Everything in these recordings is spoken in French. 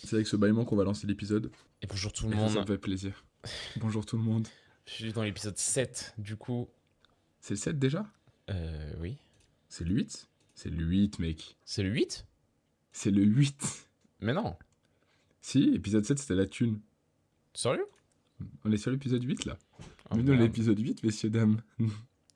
C'est avec ce bâillement qu'on va lancer l'épisode. Et bonjour tout le Et ça me monde. fait plaisir. Bonjour tout le monde. Je suis dans l'épisode 7, du coup. C'est le 7 déjà? Oui. C'est le 8? C'est le 8, mec. C'est le 8? C'est le 8. Mais non. Si, épisode 7, c'était la thune. Sérieux? On est sur l'épisode 8, là. Oh, Mais nous, merde. l'épisode 8, messieurs, dames.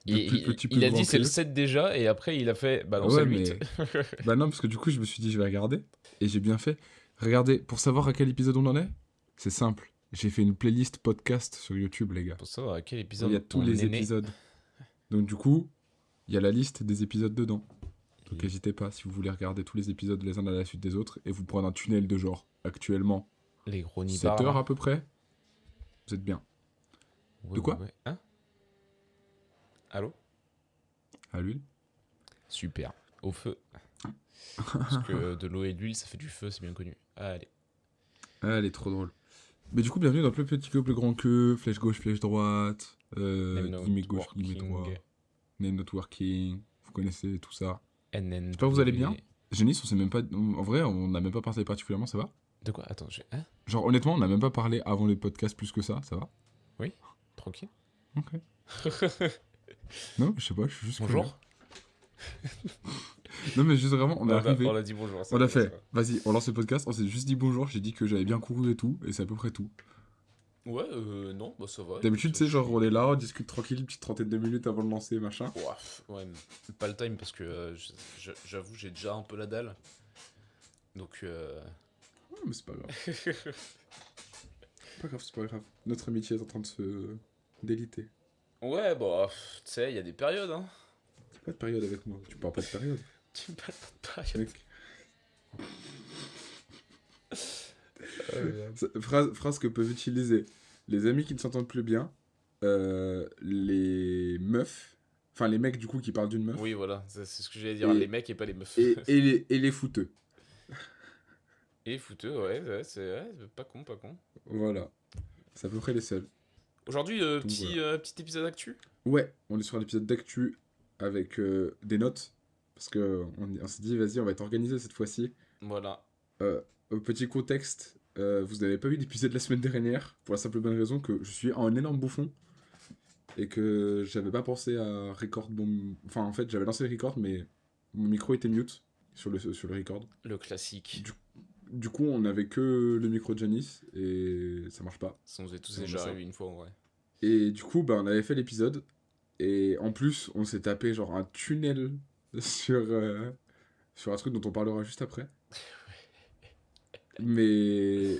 Il a dit c'est le 7 déjà, et après il a fait. Bah non, c'est Ouais, le 8. mais... Bah non, parce que du coup, je me suis dit, je vais regarder. Et j'ai bien fait. Regardez, pour savoir à quel épisode on en est, c'est simple. J'ai fait une playlist podcast sur YouTube, les gars. Pour savoir à quel Il épisode y a tous on les est né. épisodes. Donc du coup, il y a la liste des épisodes dedans. Donc Et- n'hésitez pas si vous voulez regarder tous les épisodes les uns à la suite des autres et vous prendre un tunnel de genre actuellement Les gros 7 nibards. heures là. à peu près. Vous êtes bien. Ouais, De quoi ouais. Hein? Allô? À l'huile. Super. Au feu. Parce que de l'eau et de l'huile, ça fait du feu, c'est bien connu. Allez. Ah, elle est trop drôle. Mais du coup, bienvenue dans le plus petit que, plus grand que, flèche gauche, flèche droite, Name guillemets gauche, guillemets Networking. droit, name networking, vous connaissez tout ça. NN. J'espère que vous allez bien. Génis, on sait même pas... En vrai, on n'a même pas parlé particulièrement, ça va? De quoi? Attends, Hein? Genre, honnêtement, on n'a même pas parlé avant le podcast plus que ça va? Tranquille. Ok. Non, je sais pas, je suis juste... Bonjour. curieux. Non, mais juste vraiment, on est arrivé... On a dit bonjour. On a fait, vas-y, on lance le podcast, on s'est juste dit bonjour, j'ai dit que j'avais bien couru et tout, et c'est à peu près tout. Ouais, non, bah ça va. D'habitude, écoute, tu sais, genre on est là, on discute tranquille, une petite trentaine de minutes avant de lancer, machin. Ouais, mais pas le time parce que j'avoue, j'ai déjà un peu la dalle. Donc, Ah, mais c'est pas grave. Pas grave, c'est pas grave. Notre amitié est en train de se déliter. ouais, bah, tu sais, il y a des périodes, hein. Y'a pas de période avec moi, tu parles pas de période. Tu me parles pas de période. Mec. Phrase que peuvent utiliser les amis qui ne s'entendent plus bien, les meufs, enfin les mecs du coup qui parlent d'une meuf, Oui, voilà, c'est ce que j'allais dire, Et- les mecs et pas les meufs. et les fouteux. Et les fouteux, ouais, c'est pas con, pas con. Voilà. C'est à peu près les seuls. Aujourd'hui, petit épisode actu. Ouais, on est sur un épisode d'actu avec des notes. Parce que on s'est dit, vas-y, on va être organisé cette fois-ci. Voilà. Au petit contexte, vous n'avez pas eu d'épisode la semaine dernière, pour la simple bonne raison que je suis un énorme bouffon. Et que j'avais pas pensé à record mon... Enfin, en fait, j'avais lancé le record, mais mon micro était mute sur le record. Le classique. Du coup, on avait que le micro de Janice, et ça marche pas. Ça nous est tous On déjà a ça. arrivé une fois en vrai. Et du coup, bah, on avait fait l'épisode. Et en plus, on s'est tapé genre un tunnel sur un truc dont on parlera juste après. Mais...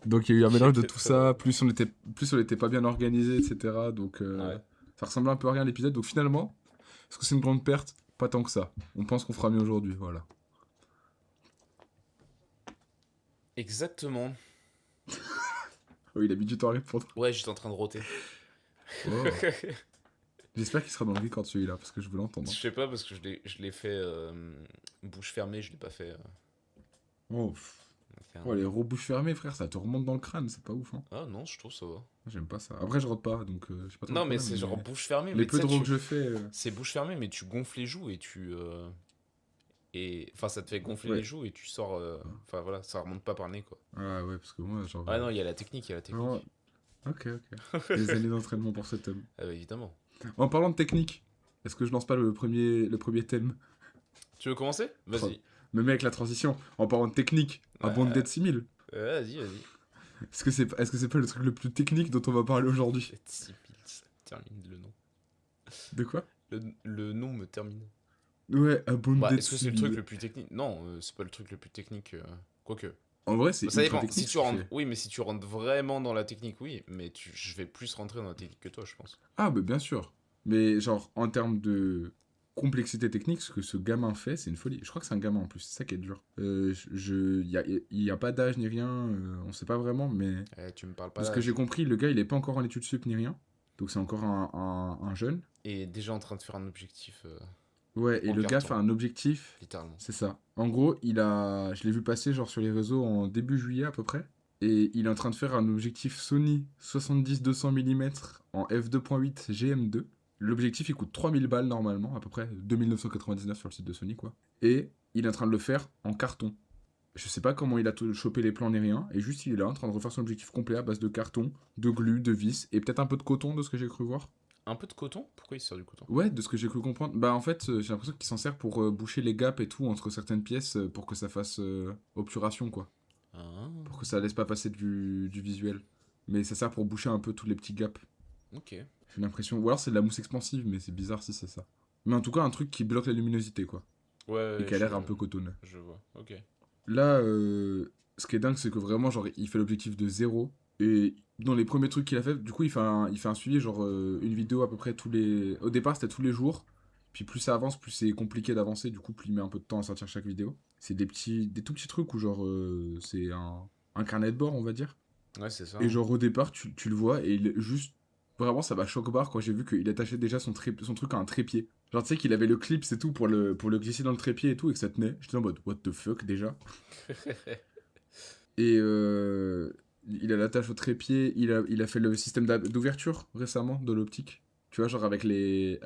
donc il y a eu un mélange de tout ça, plus on était pas bien organisé, etc. Donc Ouais. ça ressemblait un peu à rien l'épisode. Donc finalement, est-ce que c'est une grande perte? Pas tant que ça. On pense qu'on fera mieux aujourd'hui, voilà. Exactement. Oh, il a mis du temps à répondre. Ouais, j'étais en train de roter. Oh. J'espère qu'il sera dans le record celui-là, parce que je veux l'entendre. Je sais pas parce que je l'ai fait bouche fermée, je l'ai pas fait. Oh, oh, les rebouches fermées, frère, ça te remonte dans le crâne, c'est pas ouf, hein. Ah non, je trouve ça va. J'aime pas ça. Après, je rote pas, donc j'ai pas trop de Non, mais problème, c'est genre bouche fermée, les mais peu tu de sais, rots que je fais... c'est bouche fermée, mais tu gonfles les joues et tu. Et. Enfin, ça te fait gonfler Ouais. les joues et tu sors. Enfin voilà, ça remonte pas par le nez quoi. Ah ouais, parce que moi, genre... Ah non, il y a la technique, vraiment- Ok. Des années d'entraînement pour cet homme. Ah bah, évidemment. En parlant de technique, est-ce que je lance pas le premier thème? Tu veux commencer? Vas-y. Me mets avec la transition. En parlant de technique, un bond de Dead 6000. Vas-y. Est-ce que c'est pas le truc le plus technique dont on va parler aujourd'hui? 6000, ça termine le nom. De quoi? Le nom me termine. Ouais, un bond de Bah, Dead est-ce que c'est le 6000. truc le plus technique? Non, c'est pas le truc le plus technique. Quoique. En vrai, c'est Ça ultra dépend. technique. Si ce tu qu'il rentres, fait. oui, mais si tu rentres vraiment dans la technique, oui. Mais je vais plus rentrer dans la technique que toi, je pense. Ah, bah bien sûr. Mais genre, en termes de complexité technique, ce que ce gamin fait, c'est une folie. Je crois que c'est un gamin en plus, c'est ça qui est dur. Il y a pas d'âge ni rien, on sait pas vraiment, mais... Tu me parles pas De ce d'âge. que j'ai compris, le gars, il est pas encore en études sup ni rien. Donc c'est encore un jeune. Et déjà en train de faire un objectif, Ouais, et En le gars carton. fait un objectif, littéralement. c'est ça. En gros, je l'ai vu passer genre sur les réseaux en début juillet à peu près. Et il est en train de faire un objectif Sony 70-200 mm en f2.8 GM2. L'objectif, il coûte 3000 balles normalement, à peu près 2999 sur le site de Sony, quoi. Et il est en train de le faire en carton. Je sais pas comment il a chopé les plans ni rien, et juste il est là en train de refaire son objectif complet à base de carton, de glu, de vis, et peut-être un peu de coton de ce que j'ai cru voir. Un peu de coton? Pourquoi il sort du coton? Ouais, de ce que j'ai cru comprendre. Bah en fait, j'ai l'impression qu'il s'en sert pour boucher les gaps et tout entre certaines pièces pour que ça fasse obturation, quoi. Ah, Pour que ça laisse pas passer du visuel. Mais ça sert pour boucher un peu tous les petits gaps. ok. J'ai l'impression. Ou alors c'est de la mousse expansive, mais c'est bizarre si c'est ça. Mais en tout cas, un truc qui bloque la luminosité, quoi. Et Ouais, qui a l'air un peu cotonneux. je vois. Ok. Là, ce qui est dingue, c'est que vraiment, genre, il fait l'objectif de zéro. Et dans les premiers trucs qu'il a fait, du coup, il fait un suivi, genre, une vidéo à peu près tous les. Au départ, c'était tous les jours. Puis plus ça avance, plus c'est compliqué d'avancer. Du coup, plus il met un peu de temps à sortir chaque vidéo. C'est des tout petits trucs où, genre, c'est un carnet de bord, on va dire. Ouais, c'est ça. Et genre, au départ, tu le vois, et il est juste. Vraiment, ça m'a choqué-barre quand j'ai vu qu'il attachait déjà son truc à un trépied. Genre, tu sais qu'il avait le clip, c'est tout, pour le glisser dans le trépied et tout, et que ça tenait. J'étais en mode, what the fuck, déjà. Et il a l'attache au trépied, il a fait le système d'ouverture récemment de l'optique. Tu vois, genre Avec les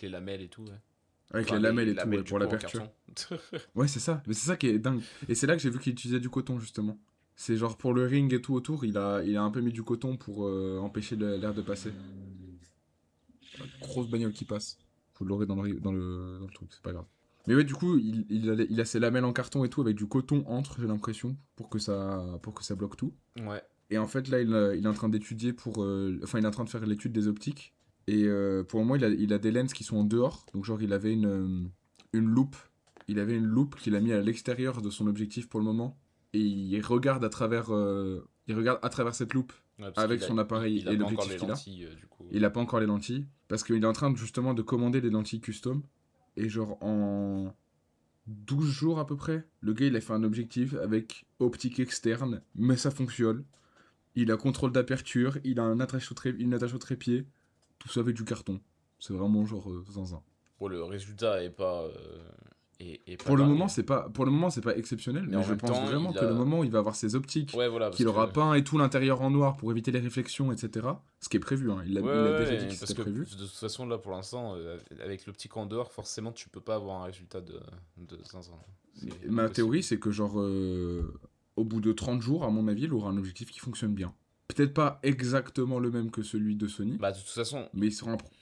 lamelles et tout, ouais. avec Enfin, les lamelles et tout, lamelles ouais, du pour coup en l'aperture. carton. Ouais, c'est ça. Mais c'est ça qui est dingue. Et c'est là que j'ai vu qu'il utilisait du coton, justement. C'est genre pour le ring et tout autour, il a un peu mis du coton pour empêcher l'air de passer. Grosse bagnole qui passe. Faut l'aurer dans le truc, c'est pas grave. Mais ouais, du coup, il a ses lamelles en carton et tout avec du coton entre, j'ai l'impression, pour que ça bloque tout. Ouais. Et en fait, là, il est en train d'étudier pour. Enfin, il est en train de faire l'étude des optiques. Et pour le moment, il a des lenses qui sont en dehors. Donc, genre, il avait une loupe. Il avait une loupe qu'il a mis à l'extérieur de son objectif pour le moment. Et il regarde à travers cette loupe Ouais, parce avec qu'il a, son appareil il a et pas encore l'objectif les qu'il a. lentilles, du coup. Il a pas encore les lentilles. Parce qu'il est en train justement de commander des lentilles custom. Et genre, en 12 jours à peu près, le gars, il a fait un objectif avec optique externe. Mais ça fonctionne. Il a contrôle d'aperture, il a une attache au trépied, tout ça avec du carton. C'est vraiment genre zinzin. Bon, le résultat est pas Pour le moment, dingue. c'est pas exceptionnel, Mais mais en je même pense temps, vraiment il que le a. moment où il va avoir ses optiques, Ouais, voilà, parce qu'il que. aura peint et tout l'intérieur en noir pour éviter les réflexions, etc. Ce qui est prévu, hein. Ouais, Il a ouais, déjà dit que parce c'était que prévu. de toute façon, là, pour l'instant, avec l'optique en dehors, forcément, tu peux pas avoir un résultat de zinzin. C'est Ma impossible. théorie, c'est que genre, au bout de 30 jours, à mon avis, il aura un objectif qui fonctionne bien. Peut-être pas exactement le même que celui de Sony, Bah, de toute façon, mais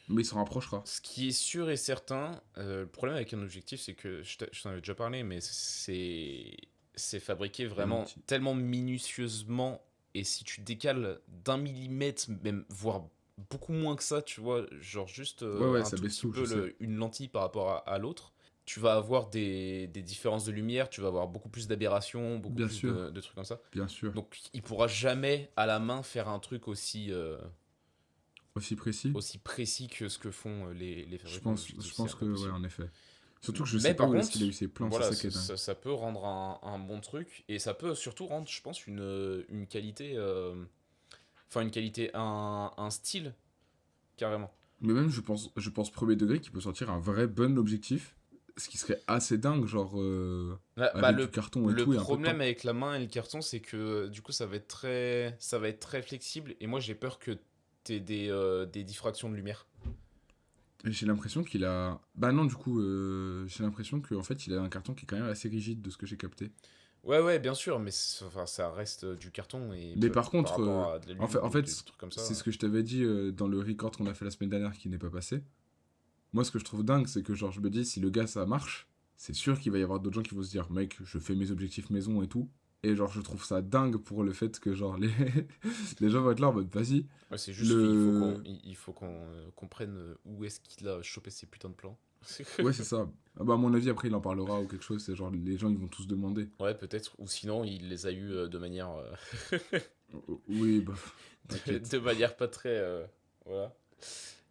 mais il s'en rapprochera. ce qui est sûr et certain, le problème avec un objectif, c'est que je t'en avais déjà parlé, mais c'est fabriqué Les vraiment lentilles. tellement minutieusement. Et si tu décales d'1 millimètre, même voire beaucoup moins que ça, tu vois, genre juste Ouais, ouais, un ça tout baisse petit tout, je peu sais. une lentille par rapport à l'autre, tu vas avoir des différences de lumière, tu vas avoir beaucoup plus d'aberrations, beaucoup Bien plus sûr, de trucs comme ça. bien sûr. Donc il pourra jamais à la main faire un truc Aussi précis. aussi précis que ce que font les fabricants Je d'objectifs, c'est pense que, ouais, impossible. en effet. Surtout que je sais Mais pas par où est-ce contre, qu'il a eu ses plans, c'est voilà, ça qui est dingue. ça peut rendre un bon truc, et ça peut surtout rendre, je pense, une qualité, enfin une qualité, un style, carrément. Mais même, je pense premier degré qu'il peut sortir un vrai bon objectif, ce qui serait assez dingue, genre, Bah, avec du carton et le tout et un peu de problème temps. avec la main et le carton, c'est que du coup, ça va être très flexible, et moi j'ai peur que t'aies des diffractions de lumière. Et j'ai l'impression qu'il a. Bah non, du coup, j'ai l'impression qu'en fait, il a un carton qui est quand même assez rigide de ce que j'ai capté. Ouais, ouais, bien sûr, mais enfin, ça reste du carton, et Mais par par contre, rapport à de l'alu en ou fait, des trucs comme c'est ça. ce que je t'avais dit dans le record qu'on a fait la semaine dernière qui n'est pas passé. Moi, ce que je trouve dingue, c'est que genre, je me dis, si le gars ça marche, c'est sûr qu'il va y avoir d'autres gens qui vont se dire, mec, je fais mes objectifs maison et tout. Et genre, je trouve ça dingue pour le fait que genre, les gens vont être là en mode, vas-y. Ouais, c'est juste qu'il faut Le. il faut qu'on comprenne où est-ce qu'il a chopé ces putains de plans. Ouais, c'est ça. Ah bah, à mon avis, après, il en parlera ou quelque chose. C'est genre, les gens, ils vont tous demander. Ouais, peut-être. Ou sinon, il les a eus de manière, Oui, bah, t'inquiète. de manière pas très, voilà, Mais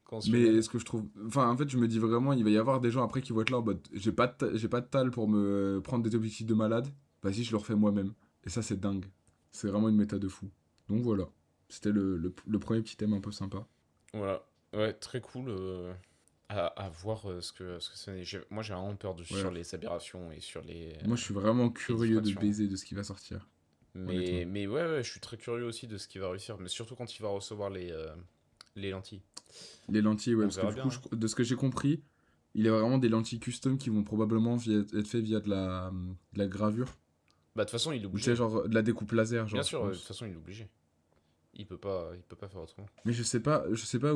conventionnelle. ce que je trouve. Enfin, en fait, je me dis vraiment, il va y avoir des gens après qui vont être là en mode, j'ai pas de tal pour me prendre des objectifs de malade. Vas-y, je le refais moi-même. Et ça, c'est dingue. C'est vraiment une méta de fou. Donc voilà. C'était le premier petit thème un peu sympa. Voilà. Ouais, très cool à voir ce que ça donne. Moi, j'ai vraiment peur sur Ouais. les aberrations et sur Moi, je suis vraiment les curieux de diffractions. baiser de ce qui va sortir. Honnêtement. Mais ouais, ouais, je suis très curieux aussi de ce qu'il va réussir. Mais surtout quand il va recevoir les lentilles. Les lentilles, ouais, On parce que verra du bien, coup, hein. de ce que j'ai compris, Il y a vraiment des lentilles custom qui vont probablement être faites via de la gravure. Bah, de toute façon, il est Ou tu sais, obligé. genre de la découpe laser, Bien genre, je sûr, de toute pense. façon, il est obligé. Il peut pas faire autrement. Mais je sais pas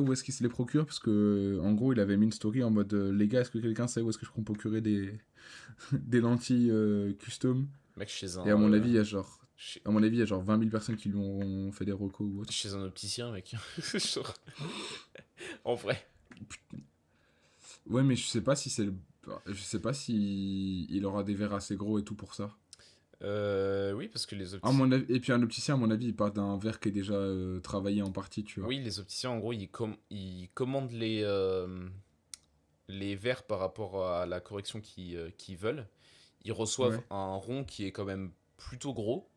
où est-ce qu'il se les procure, parce que, en gros, il avait mis une story en mode les gars, est-ce que quelqu'un sait où est-ce que je peux me procurer des lentilles custom? Mec, Et à mon avis, il y a genre. À mon avis, il y a genre 20 000 personnes qui lui ont fait des recos ou autre. chez un opticien, mec. Genre, en vrai. Ouais, mais je sais pas si c'est le. Je sais pas si il aura des verres assez gros et tout pour ça. Oui, parce que les À opticiens. mon avis... Et puis un opticien, à mon avis, il part d'un verre qui est déjà travaillé en partie, tu vois. Oui, les opticiens, en gros, ils commandent les verres par rapport à la correction qu'ils veulent. Ils reçoivent Ouais. un rond qui est quand même plutôt gros.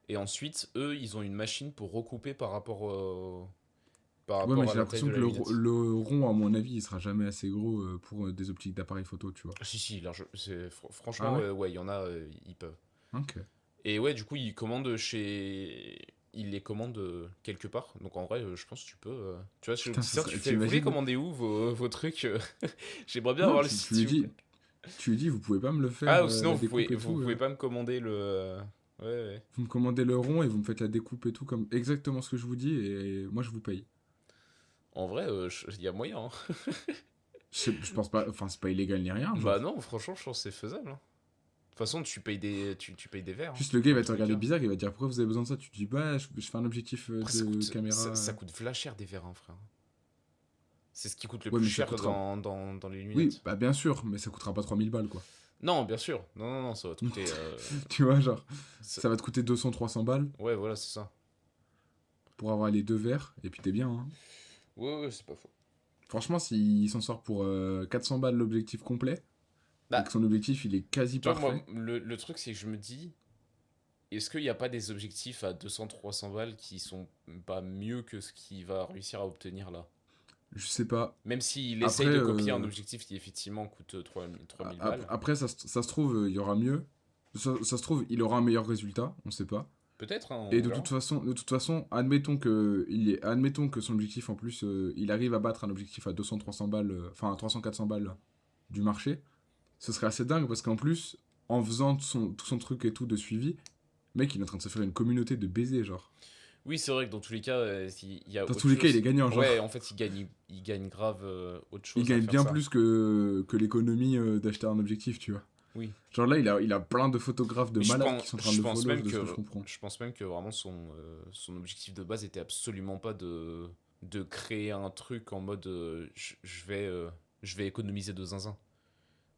Et ensuite, eux, ils ont une machine pour recouper par Ouais, mais rapport à j'ai la taille de l'impression que la lunette. le rond, à mon avis, il sera jamais assez gros pour des optiques d'appareil photo, tu vois. Si, si, Ah franchement, ouais? ouais, il y en a, ils peuvent. Ok. Et ouais, du coup, ils commandent chez. Ils les commandent quelque part. Donc en vrai, je pense que tu peux. Tu vois, chez Putain, ça l'opticien, tu serait. fais. Vous voulez T'imagines? commander où vos trucs J'aimerais bien Non, avoir le site, tu lui s'il vous plaît. dis. Tu lui dis, vous pouvez pas me le faire, Ah, ou sinon, la découpe et vous tout. pouvez pas me commander le. Ouais, ouais. Vous me commandez le rond et vous me faites la découpe et tout, comme exactement ce que je vous dis, et moi je vous paye. En vrai, il y a moyen, hein. Je pense pas. Enfin, c'est pas illégal ni rien, Bah genre. non, franchement, je pense que c'est faisable, hein. De toute façon, tu payes des verres, hein, Juste le gars il dans va te tous les regarder cas. bizarre, il va te dire pourquoi vous avez besoin de ça. Tu te dis bah je fais un objectif Après, de caméra. ça coûte v'là cher des verres, hein, frère. C'est ce qui coûte le Ouais plus mais ça cher coûtera. dans les Oui lunettes. bah bien sûr mais ça coûtera pas 3 000 balles quoi. Non, bien sûr. Non, non, non, ça va te coûter. Tu vois genre Ça- ça va te coûter 200 300 balles Ouais, voilà, c'est ça. pour avoir les deux verres et puis t'es bien hein. Ouais, ouais, c'est pas faux. Franchement s'il s'en sort pour 400 balles l'objectif complet et Bah, que son objectif il est quasi tu vois, parfait. moi, le truc, c'est que je me dis, est-ce qu'il n'y a pas des objectifs à 200 300 balles qui sont pas mieux que ce qu'il va réussir à obtenir là? Je sais pas. Même s'il Après essaye de copier un objectif qui effectivement coûte 3000 balles. après ça se trouve il y aura mieux. Ça se trouve il aura un meilleur résultat, on sait pas. Peut-être, hein, Et on verra. de toute façon, admettons que son objectif en plus, il arrive à battre un objectif à 200 300 balles, enfin 300 400 balles du marché. Ce serait assez dingue parce qu'en plus, en faisant tout son truc et tout de suivi, mec, il est en train de se faire une communauté de baisers, genre. Oui, c'est vrai que dans tous les cas, il y a Dans autre tous les cas, il est chose. gagnant, Ouais, genre. en fait, il gagne grave autre Il chose à gagne faire bien ça. plus que l'économie d'acheter un objectif, tu vois. Oui. Genre là, il a plein de photographes de Mais malades qui sont en train de le follow, de ce que je comprends. je pense même que vraiment son objectif de base était absolument pas de créer un truc en mode je vais économiser de zinzin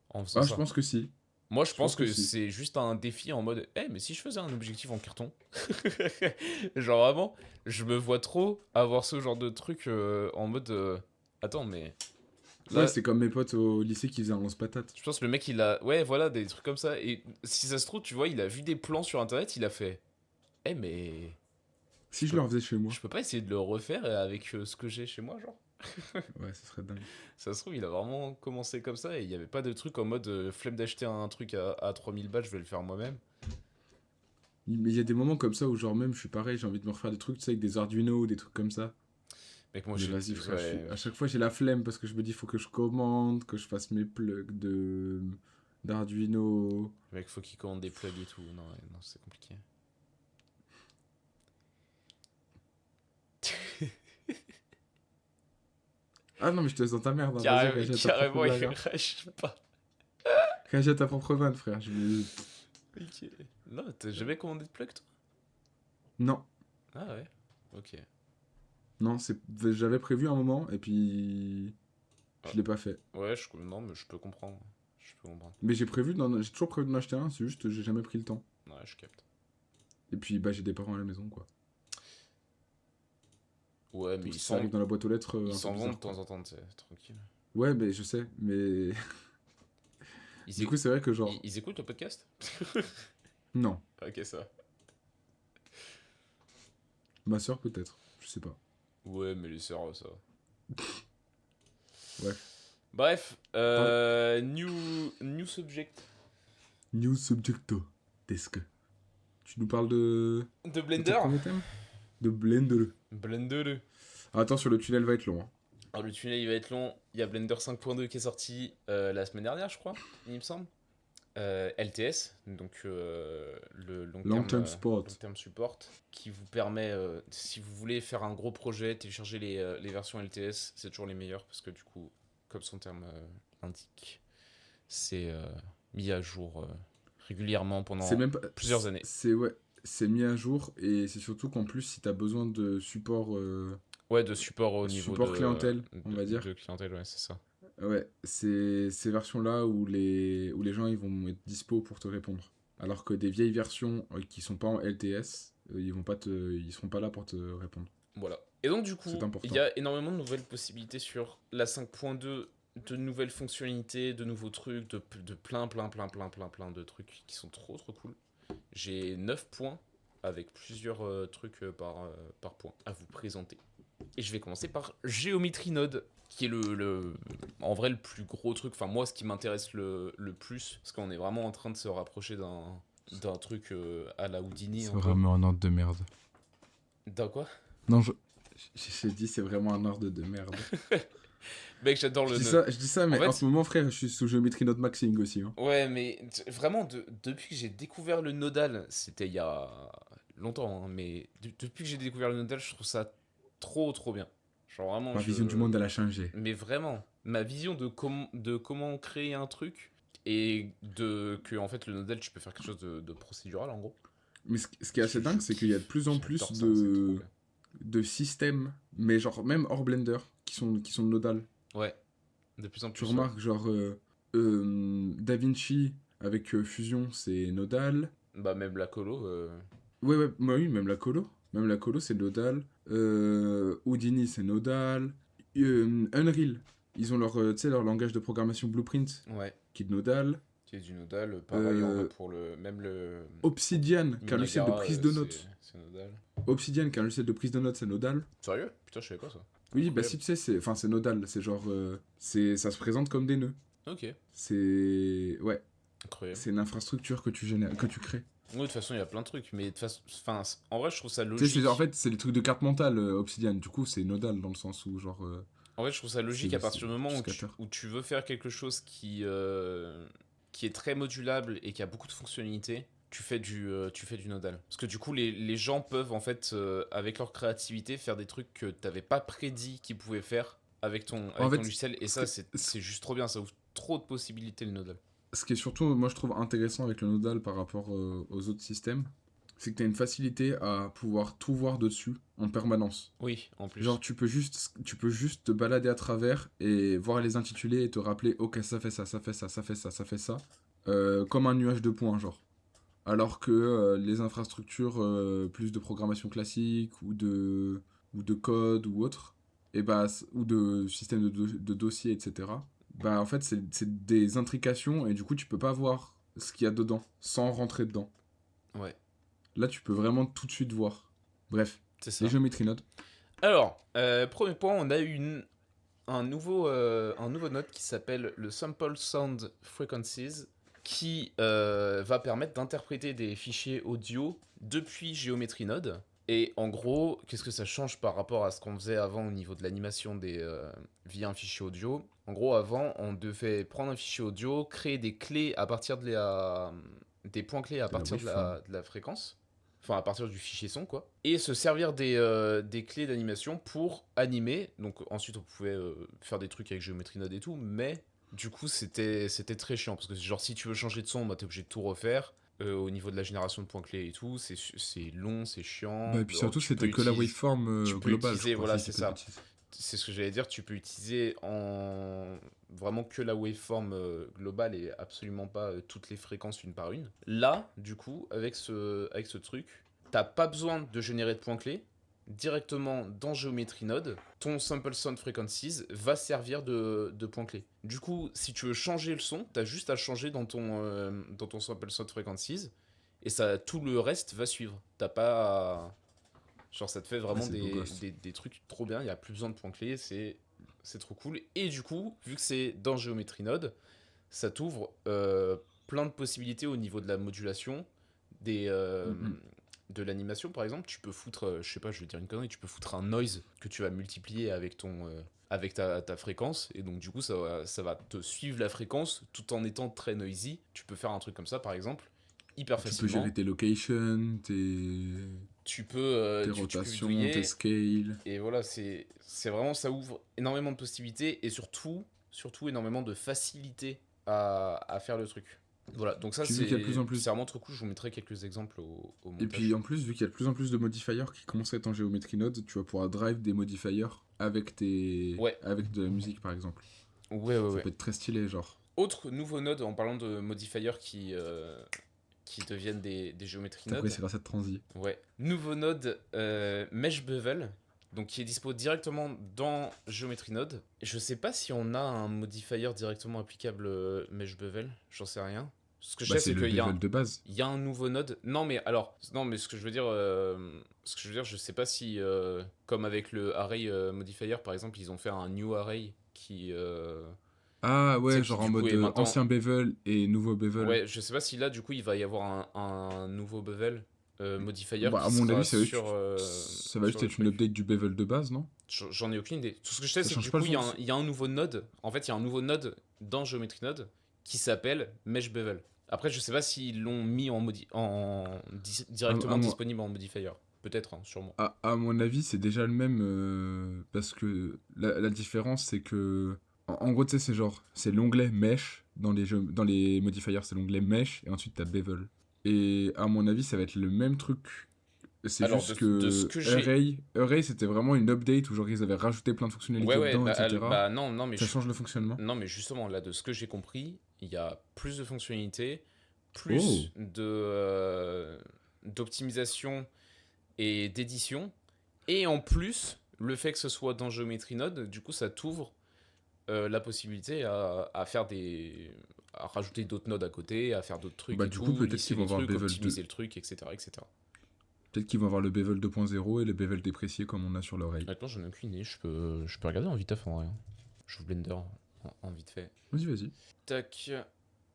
en faisant Ah, je ça. pense que si. Moi, je Je pense pense que que si. c'est juste un défi en mode mais si je faisais un objectif en carton genre vraiment, je me vois trop avoir ce genre de truc en mode attends, mais Ouais, là, c'est comme mes potes au lycée qui faisaient un lance-patate. je pense que le mec il a ouais, voilà des trucs comme ça et si ça se trouve, tu vois, il a vu des plans sur internet, il a fait mais je Si je peux, le refaisais chez moi. je peux pas essayer de le refaire avec ce que j'ai chez moi, genre. Ouais, ce serait dingue. Ça se trouve, il a vraiment commencé comme ça et il n'y avait pas de truc en mode flemme d'acheter un truc à 3000 balles, je vais le faire moi-même. Mais il y a des moments comme ça où, genre, même, je suis pareil, j'ai envie de me refaire des trucs, tu sais, avec des Arduino ou des trucs comme ça. Mec, moi, Mais vas-y, frère, ouais, à chaque fois, j'ai la flemme parce que je me dis, faut que je commande, que je fasse mes plugs d'Arduino. mec, faut qu'il commande des plugs et tout. Non, ouais, non, c'est compliqué. Ah non, mais je te laisse dans ta merde, hein. Vas-y, réagis à ta propre Carrément, il blague, hein. réagit pas. Réagis à ta propre vanne, frère. Ok. Non, t'as jamais commandé de plug, toi? Non, Ah ouais, ok. non, j'avais prévu un moment, et puis je Ah, l'ai pas fait. ouais, non, mais je peux comprendre. Je peux comprendre. Mais j'ai toujours prévu d'en acheter un, c'est juste j'ai jamais pris le temps. Ouais, je capte. Et puis, bah, j'ai des parents à la maison, quoi. Ouais, mais Donc ça arrive dans la boîte aux lettres ils un peu s'en vont de bizarre, temps quoi. en temps, c'est tranquille. Ouais, mais je sais, mais Ils, du éc- coup, c'est vrai que genre, ils écoutent le podcast? non, Ok, ça. ma soeur peut-être, je sais pas. Ouais, mais les sœurs, ça. Bref. Bref, Par- new subject. New subjecto. Desk. Tu nous parles de De tes Blender? premiers thèmes? De Blender. Blender. Ah, attention, le tunnel va être long, hein. Alors le tunnel il va être long, il y a Blender 5.2 qui est sorti la semaine dernière je crois, il me semble. LTS, donc le Long term support. long term support, qui vous permet, si vous voulez faire un gros projet, télécharger les versions LTS, c'est toujours les meilleures, parce que du coup, comme son terme l'indique, c'est mis à jour régulièrement C'est pendant même pas. plusieurs années. C'est ouais, c'est mis à jour et c'est surtout qu'en plus, si t'as besoin de support, Ouais, de support au niveau support clientèle, on va dire, de clientèle, ouais, c'est ça. ouais, c'est ces versions-là où les gens ils vont être dispo pour te répondre. Alors que des vieilles versions qui sont pas en LTS, ils seront pas là pour te répondre. Voilà. Et donc du C'est coup, il y important. a énormément de nouvelles possibilités sur la 5.2, de nouvelles fonctionnalités, de nouveaux trucs, de plein de trucs qui sont trop trop cool. J'ai 9 points avec plusieurs trucs par point à vous présenter. Et je vais commencer par Geometry Node, qui est en vrai le plus gros truc, enfin moi ce qui m'intéresse le plus, parce qu'on est vraiment en train de se rapprocher d'un truc à la Houdini C'est en gros. vraiment un ordre de merde. D'un quoi? Non, j'ai dit c'est vraiment un ordre de merde. Mec, j'adore le Je dis ça, En mais en ce fait, moment, frère, je suis sous Geometry Node Maxing aussi. Hein. ouais, mais vraiment, depuis que j'ai découvert le nodal, c'était il y a longtemps, hein, mais depuis que j'ai découvert le nodal, je trouve ça trop trop bien. Genre vraiment, Ma vision du monde, elle a changé. mais vraiment, ma vision de comment créer un truc et que en fait le nodal, tu peux faire quelque chose de procédural en gros. Mais ce qui est assez dingue, c'est qu'il y a de plus en plus J'adore ça, c'est trop bien. de systèmes, mais genre même hors Blender, qui sont nodal. Ouais, de plus en Tu plus, ouais. remarques, genre, DaVinci avec Fusion, c'est nodal. Bah même la colo, Ouais, bah oui, même la colo. Même la colo, c'est nodal. Houdini, c'est nodal. Unreal, ils ont leur, tu sais, leur langage de programmation Blueprint, ouais, qui est nodal. qui est du nodal. Pareil en vrai Euh, pour même le Obsidian, qui est un logiciel de Minagara, prise de notes. c'est nodal. Obsidian, qui est un logiciel de prise de notes, c'est nodal. Sérieux? Putain, je savais pas ça. Oui, bah Incroyable. si tu sais, c'est nodal. C'est genre, ça se présente comme des nœuds. Ok, C'est, ouais, incroyable. c'est une infrastructure que tu génères, que tu crées. Oui, de toute façon, il y a plein de trucs, mais de toute façon, enfin, en vrai, je trouve ça Tu sais, en logique. fait, c'est les trucs de carte mentale, Obsidian. Du coup, c'est nodal dans le sens où, genre, En fait, je trouve ça logique à c'est partir du moment du où scatter. où tu veux faire quelque chose qui est très modulable et qui a beaucoup de fonctionnalités, tu fais du nodal. Parce que du coup, les gens peuvent, en fait, avec leur créativité, faire des trucs que t'avais pas prédit qu'ils pouvaient faire En avec ton fait, logiciel. Et ce, ça, que- ce- c'est juste trop bien. Ça ouvre trop de possibilités, le nodal. ce qui est surtout, moi, je trouve intéressant avec le nodal par rapport aux autres systèmes, c'est que tu as une facilité à pouvoir tout voir dessus en permanence. Oui, en Genre, plus. tu peux juste te balader à travers et voir les intitulés et te rappeler, ok, ça fait ça, ça fait ça, ça fait ça, ça fait ça. Comme un nuage de points, genre. Alors que les infrastructures plus de programmation classique ou de code ou autre, et bah, ou de système de dossier, etc. Bah, en fait, c'est des intrications et du coup, tu peux pas voir ce qu'il y a dedans sans rentrer dedans. Ouais, Là, tu peux vraiment tout de suite voir. Bref, c'est les ça. géométries nodes. Alors, premier point, on a un nouveau note qui s'appelle le Sample Sound Frequencies, qui va permettre d'interpréter des fichiers audio depuis Geometry Node. Et en gros, qu'est-ce que ça change par rapport à ce qu'on faisait avant au niveau de l'animation via un fichier audio? En gros, avant, on devait prendre un fichier audio, créer des clés à partir des points clés à De la partir waveform. de la fréquence, enfin à partir du fichier son quoi, et se servir des clés d'animation pour animer. Donc ensuite on pouvait faire des trucs avec Geometry Node et tout, mais du coup c'était très chiant parce que genre si tu veux changer de son, bah t'es obligé de tout refaire. Au niveau de la génération de points clés et tout, c'est long, c'est chiant. Bah, et puis Bon, surtout, c'était que la waveform tu peux globale, je utiliser, crois, si voilà, je dis c'est pas de ça. bêtises. C'est ce que j'allais dire, tu peux utiliser en vraiment que la waveform globale et absolument pas toutes les fréquences une par une. Là, du coup, avec ce truc, t'as pas besoin de générer de points clés. Directement dans Geometry Node, ton Sample Sound Frequencies va servir de point clé. Du coup, si tu veux changer le son, t'as juste à changer dans ton Sample Sound Frequencies et ça, tout le reste va suivre. T'as pas Genre, ça te fait Ah, vraiment c'est beau gosse. des trucs trop bien. Il n'y a plus besoin de points clés. C'est trop cool. Et du coup, vu que c'est dans Geometry Node, ça t'ouvre plein de possibilités au niveau de la modulation, des, euh, Mm, mm. de l'animation, par exemple, tu peux foutre, je sais pas, je vais dire une connerie, tu peux foutre un noise que tu vas multiplier avec avec ta fréquence, et donc du coup, ça va te suivre la fréquence tout en étant très noisy. Tu peux faire un truc comme ça, par exemple, hyper Tu peux gérer facilement. tes locations, tes Tu peux rotations, tes bidouiller, scales. et voilà, c'est vraiment, ça ouvre énormément de possibilités, et surtout énormément de facilité à faire le truc. Voilà, donc ça Puis vu qu'il y a de plus en c'est plus. vraiment trop cool, je vous mettrai quelques exemples au Et puis montage. en plus, vu qu'il y a de plus en plus de modifiers qui commencent à être en Geometry Node, tu vas pouvoir drive des modifiers Ouais, avec de la musique par exemple. ouais, Ça ouais. peut être très stylé, genre. Autre nouveau node, en parlant de modifiers qui deviennent des géométries nodes. T'apprécieras cette transi. Ouais. Nouveau node Mesh Bevel, donc qui est dispo directement dans Geometry Node. Je sais pas si on a un modifier directement applicable Mesh Bevel, j'en sais rien. Ce que je Bah sais, c'est c'est le qu'il y a bevel de base. il y a un nouveau node. Non, mais alors, non, mais ce que je veux dire, je sais pas si, comme avec le array modifier, par exemple, ils ont fait un new array qui, Ah tu sais, ouais, qui genre en du coup mode est maintenant. ancien bevel et nouveau bevel. Ouais, je sais pas si là, du coup, il va y avoir un nouveau bevel modifier Bah à qui mon sera avis, ça va sur juste le être une truc. update du bevel de base, non? J'en ai aucune idée. Tout ce que je sais, Ça c'est que change du pas le coup, fond. il y a un nouveau node. En fait, il y a un nouveau node dans Geometry Node qui s'appelle Mesh Bevel. Après, je sais pas s'ils l'ont mis À directement mon, disponible en modifier. Peut-être, hein, sûrement. à mon avis, c'est déjà le même parce que la différence, c'est que en gros, tu sais, c'est genre, c'est l'onglet mesh dans les modifiers, c'est l'onglet mesh et ensuite t'as bevel. Et à mon avis, ça va être le même truc. C'est Alors, juste de ce que que j'ai. Array, c'était vraiment une update où genre ils avaient rajouté plein de Ouais, fonctionnalités ouais, dedans, etc. bah non, non, Ça change le fonctionnement. non, mais justement, là, de ce que j'ai compris, il y a plus de fonctionnalités, Oh, plus d'optimisation et d'édition. Et en plus, le fait que ce soit dans Geometry Node, du coup, ça t'ouvre la possibilité à faire à rajouter d'autres nodes à côté, à faire d'autres trucs bah et du coup, tout, peut-être lisser qu'ils vont des avoir trucs, bevel 2. optimiser le truc, etc. etc. Peut-être qu'ils vont avoir le bevel 2.0 et le bevel déprécié comme on a sur l'oreille. Maintenant, j'en ai aucune idée, je peux regarder en viteuf en vrai. Je vous Blender en vite fait. Vas-y, vas-y. Tac.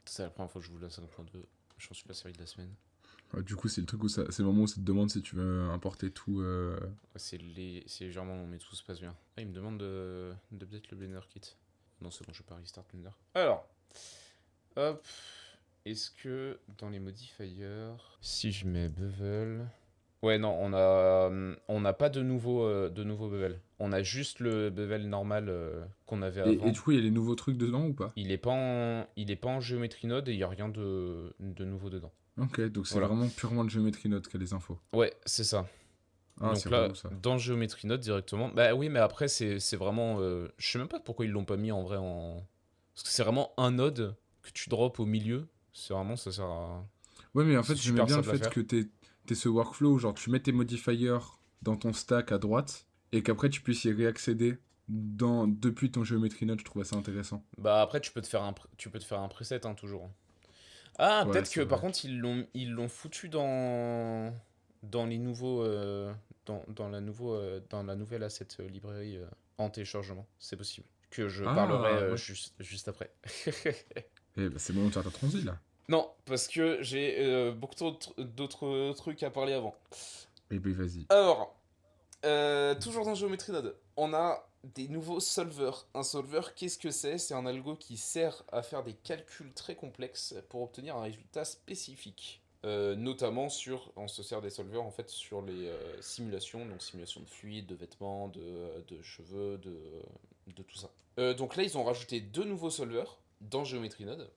C'est la première fois que je vous la 5.2. J'en suis pas série de la semaine. Du coup, c'est le truc où c'est le moment où ça te demande si tu veux importer tout. Ouais, c'est légèrement long, mais tout se passe bien. Ah, il me demande d'update le Blender Kit. Non, c'est bon, je vais pas restart Blender. Alors, hop. Est-ce que dans les modifiers, si je mets bevel. Ouais, non, on n'a pas de nouveau bevel. On a juste le bevel normal qu'on avait Et avant. du coup, il y a les nouveaux trucs dedans ou pas? Il est pas en géométrie node et il n'y a rien de nouveau dedans. Ok, donc c'est Voilà. vraiment purement le Geometry Node qui a les infos. Ouais, c'est ça. Ah, Donc c'est là, relou ça. dans Geometry Node directement. Bah oui, mais après, c'est vraiment. Je sais même pas pourquoi ils l'ont pas mis en vrai en. Parce que c'est vraiment un node que tu drops au milieu. C'est vraiment, ça sert à. Ouais, mais en C'est fait, j'aimais super bien le simple à fait faire. que t'aies ce workflow, genre tu mets tes modifiers dans ton stack à droite et qu'après tu puisses y réaccéder depuis ton Geometry Node. Je trouvais ça intéressant. Bah après, tu peux te faire un preset, hein, toujours. Ah, Ouais, peut-être c'est que par vrai. contre, ils l'ont foutu dans les nouveaux. Dans la nouvelle asset librairie en téléchargement. C'est possible. Que je parlerai Ah, ouais. juste après. Eh bah, c'est bon de faire ta transi là. Non, parce que j'ai beaucoup d'autres trucs à parler avant. Eh ben, vas-y. Alors, toujours dans Geometry Node, on a des nouveaux solvers. Un solver, qu'est-ce que c'est? C'est un algo qui sert à faire des calculs très complexes pour obtenir un résultat spécifique. On se sert des solvers en fait sur les simulations, donc simulation de fluide, de vêtements, de cheveux, de tout ça. Donc là, ils ont rajouté deux nouveaux solvers dans Geometry Node.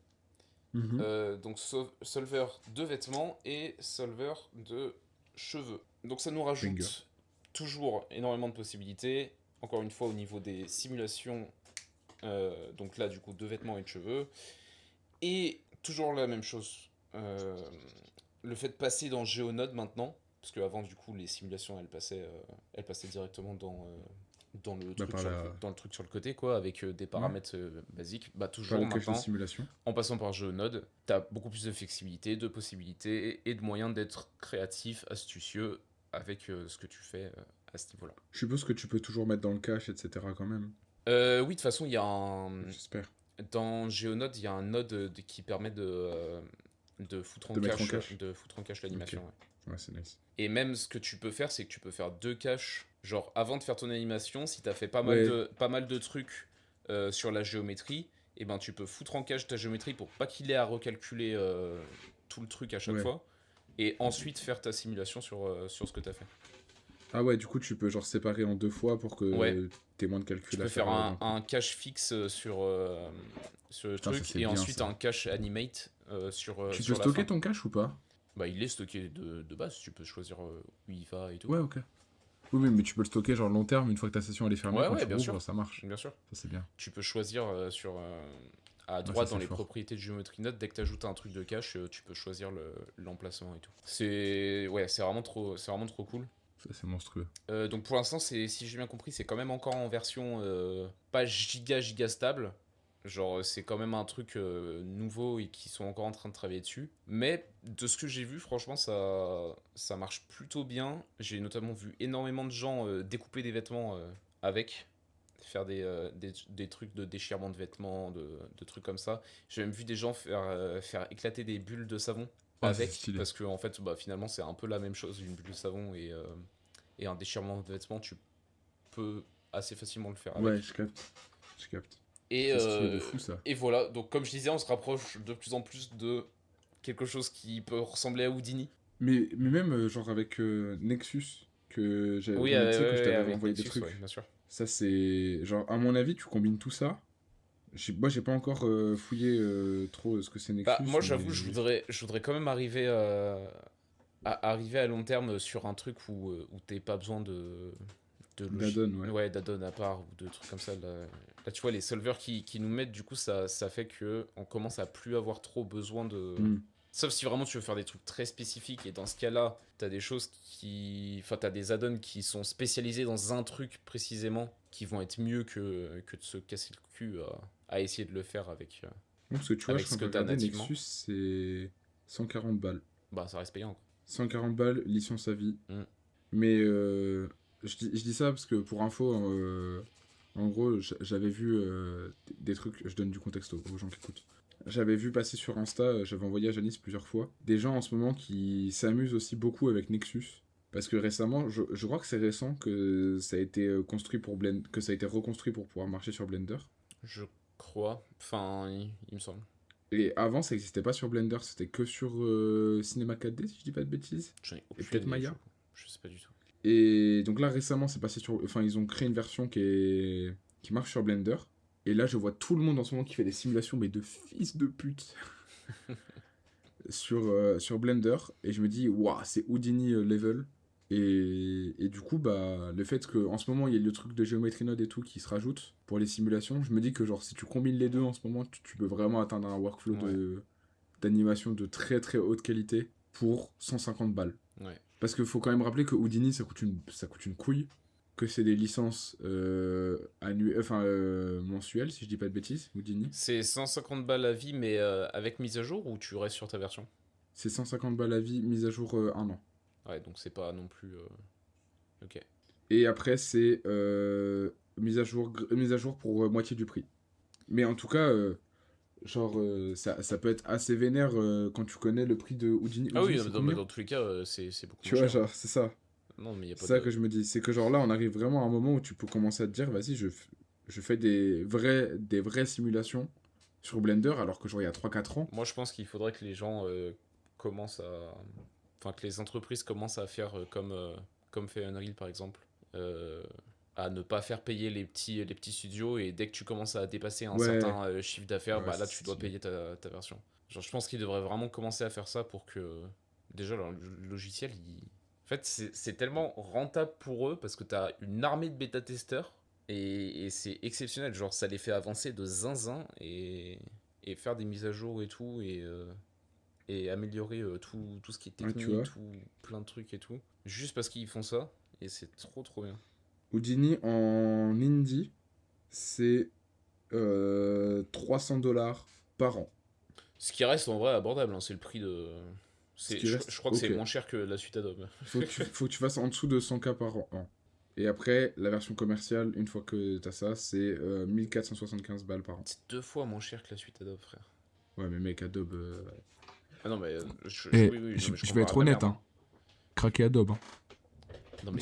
Mhm. Donc solver de vêtements et solver de cheveux. Donc ça nous Banger. rajoute toujours énormément de possibilités. Encore une fois au niveau des simulations, donc là du coup de vêtements et de cheveux. Et toujours la même chose, le fait de passer dans GeoNode maintenant, parce qu'avant du coup les simulations elles passaient directement Bah, par la. dans le truc sur le côté quoi, avec des Ouais. paramètres basiques. Bah Par toujours le cache de maintenant simulation. en passant par GeoNode, tu as beaucoup plus de flexibilité, de possibilités et de moyens d'être créatif, astucieux avec ce que tu fais à ce niveau-là. Je suppose que tu peux toujours mettre dans le cache, etc. quand même. Oui, de toute façon, il y a un. J'espère. Dans GeoNode, il y a un node qui permet de foutre en De mettre en cache, cache. de foutre en cache l'animation. Ok. Ouais. Ouais, c'est nice. Et même ce que tu peux faire, c'est que tu peux faire 2 caches. Genre avant de faire ton animation, si t'as fait Ouais, pas mal de trucs sur la géométrie, et ben tu peux foutre en cache ta géométrie pour pas qu'il ait à recalculer tout le truc à chaque ouais. fois. Et ensuite faire ta simulation sur ce que t'as fait. Ah ouais, du coup, tu peux genre séparer en 2 fois pour Ouais, que t'aies moins de tu calcul à peux faire faire d'un coup. un cache fixe sur le Putain, ça truc c'est et bien ensuite ça. un cache animate Tu peux sur la stocker fin. ton cache ou pas? Bah il est stocké de base, tu peux choisir où il va et tout. Ouais, ok. Oui, oui, mais tu peux le stocker genre long terme, une fois que ta session elle est fermée, Ouais, quand ouais, tu bien rouvres, sûr. ça marche. Bien sûr. Ça c'est bien. Tu peux choisir à Ouais, ça droite dans c'est les fort. propriétés de Geometry Note, dès que tu ajoutes un truc de cache, tu peux choisir l'emplacement et tout. Ouais, c'est vraiment trop cool. Ça c'est monstrueux. Donc pour l'instant, si j'ai bien compris, c'est quand même encore en version pas giga stable. Genre c'est quand même un truc nouveau et qui sont encore en train de travailler dessus. Mais de ce que j'ai vu, franchement, ça marche plutôt bien. J'ai notamment vu énormément de gens découper des vêtements avec, faire des trucs de déchirement de vêtements, de trucs comme ça. J'ai même vu des gens faire éclater des bulles de savon Ah, ça c'est avec, stylé. parce que en fait, bah, finalement, c'est un peu la même chose, une bulle de savon et un déchirement de vêtements, tu peux assez facilement le faire Ouais, avec. je capte. Je capte. Et, C'est stylé de euh, fou ça. et voilà, donc comme je disais, on se rapproche de plus en plus de quelque chose qui peut ressembler à Houdini. Mais même genre avec Nexus, Oui, tu sais que je ouais, t'avais avec envoyé des Nexus, ouais, trucs. bien sûr. Ça c'est. Genre, à mon avis, tu combines tout ça. Moi j'ai pas encore fouillé trop ce que c'est Bah, Nexus, moi, j'avoue, mais. je voudrais quand même arriver à long terme sur un truc où t'aies pas besoin de D'addon, ouais. ouais, d'addon à part ou de trucs comme ça. Là, tu vois, les solvers qui nous mettent, du coup, ça fait que on commence à plus avoir trop besoin de. Hmm. Sauf si vraiment tu veux faire des trucs très spécifiques, et dans ce cas-là, t'as des choses qui. Enfin, t'as des add-ons qui sont spécialisés dans un truc précisément, qui vont être mieux que de se casser le cul à essayer de le faire Non, parce que tu vois, je avec suis ce en que train de t'as regarder, nativement. Nexus c'est 140 balles. Bah, ça reste payant, quoi. 140 balles, licence à vie. Mm. Mais je dis ça parce que pour info, en gros, j'avais vu des trucs, je donne du contexte aux gens qui écoutent. J'avais vu passer sur Insta, j'avais envoyé à Janice plusieurs fois, des gens en ce moment qui s'amusent aussi beaucoup avec Nexus. Parce que récemment, je crois que c'est récent que ça a été construit pour que ça a été reconstruit pour pouvoir marcher sur Blender. Je crois. Enfin, il me semble. Et avant, ça n'existait pas sur Blender, c'était que sur Cinema 4D, si je dis pas de bêtises. J'en ai Et aucune peut-être idée, Maya. je sais pas du tout. Et donc là, récemment, c'est passé sur. Enfin, ils ont créé une version qui marche sur Blender. Et là, je vois tout le monde en ce moment qui fait des simulations, mais de fils de pute, sur Blender. Et je me dis, waouh, c'est Houdini level. Et du coup, bah, le fait qu'en ce moment, il y ait le truc de Geometry Node et tout qui se rajoute pour les simulations, je me dis que, genre, si tu combines les deux en ce moment, tu peux vraiment atteindre un workflow Ouais, d'animation de très très haute qualité pour 150 balles. ouais. Parce qu'il faut quand même rappeler que Houdini, ça coûte une couille. Que c'est des licences mensuelles, si je dis pas de bêtises, Houdini. C'est 150 balles à vie, mais avec mise à jour ou tu restes sur ta version? C'est 150 balles à vie, mise à jour 1 an. Ouais, donc c'est pas non plus. Ok. Et après, c'est mise à jour pour moitié du prix. Mais en tout cas, ça peut être assez vénère quand tu connais le prix de Houdini. Ah oui, Houdini, c'est mais combien? dans tous les cas, c'est beaucoup Tu moins vois, cher. genre, c'est ça. Non, mais il y a pas C'est ça de. que je me dis. C'est que, genre, là, on arrive vraiment à un moment où tu peux commencer à te dire, vas-y, je fais des vraies simulations sur Blender, alors que, genre, il y a 3 4 ans. Moi, je pense qu'il faudrait que les gens commencent à. Enfin, que les entreprises commencent à faire comme fait Unreal par exemple. Euh, à ne pas faire payer les petits studios, et dès que tu commences à dépasser un Ouais, certain chiffre d'affaires, ouais, bah ça, là c'est tu dois stylé. payer ta version. Genre, je pense qu'ils devraient vraiment commencer à faire ça pour que. Déjà, leur logiciel, en fait, c'est tellement rentable pour eux parce que tu as une armée de bêta-testeurs et c'est exceptionnel. Genre, ça les fait avancer de zinzin et faire des mises à jour et tout et améliorer tout ce qui est Ouais, tu technique, vois. tout, plein de trucs et tout. Juste parce qu'ils font ça et c'est trop bien. Houdini en indie, c'est 300 $ par an. Ce qui reste en vrai abordable, hein, c'est le prix de. Ce qui Je reste, crois que c'est ok. moins cher que la suite Adobe. Faut que tu fasses en dessous de 100K par an. Et après, la version commerciale, une fois que t'as ça, c'est 1475 balles par an. C'est 2 fois moins cher que la suite Adobe, frère. Ouais, mais mec, Adobe. Ah non, mais Et oui, oui, non, mais je je vais compare être à de la honnête, merde, hein. Craquer Adobe, hein. Non, mais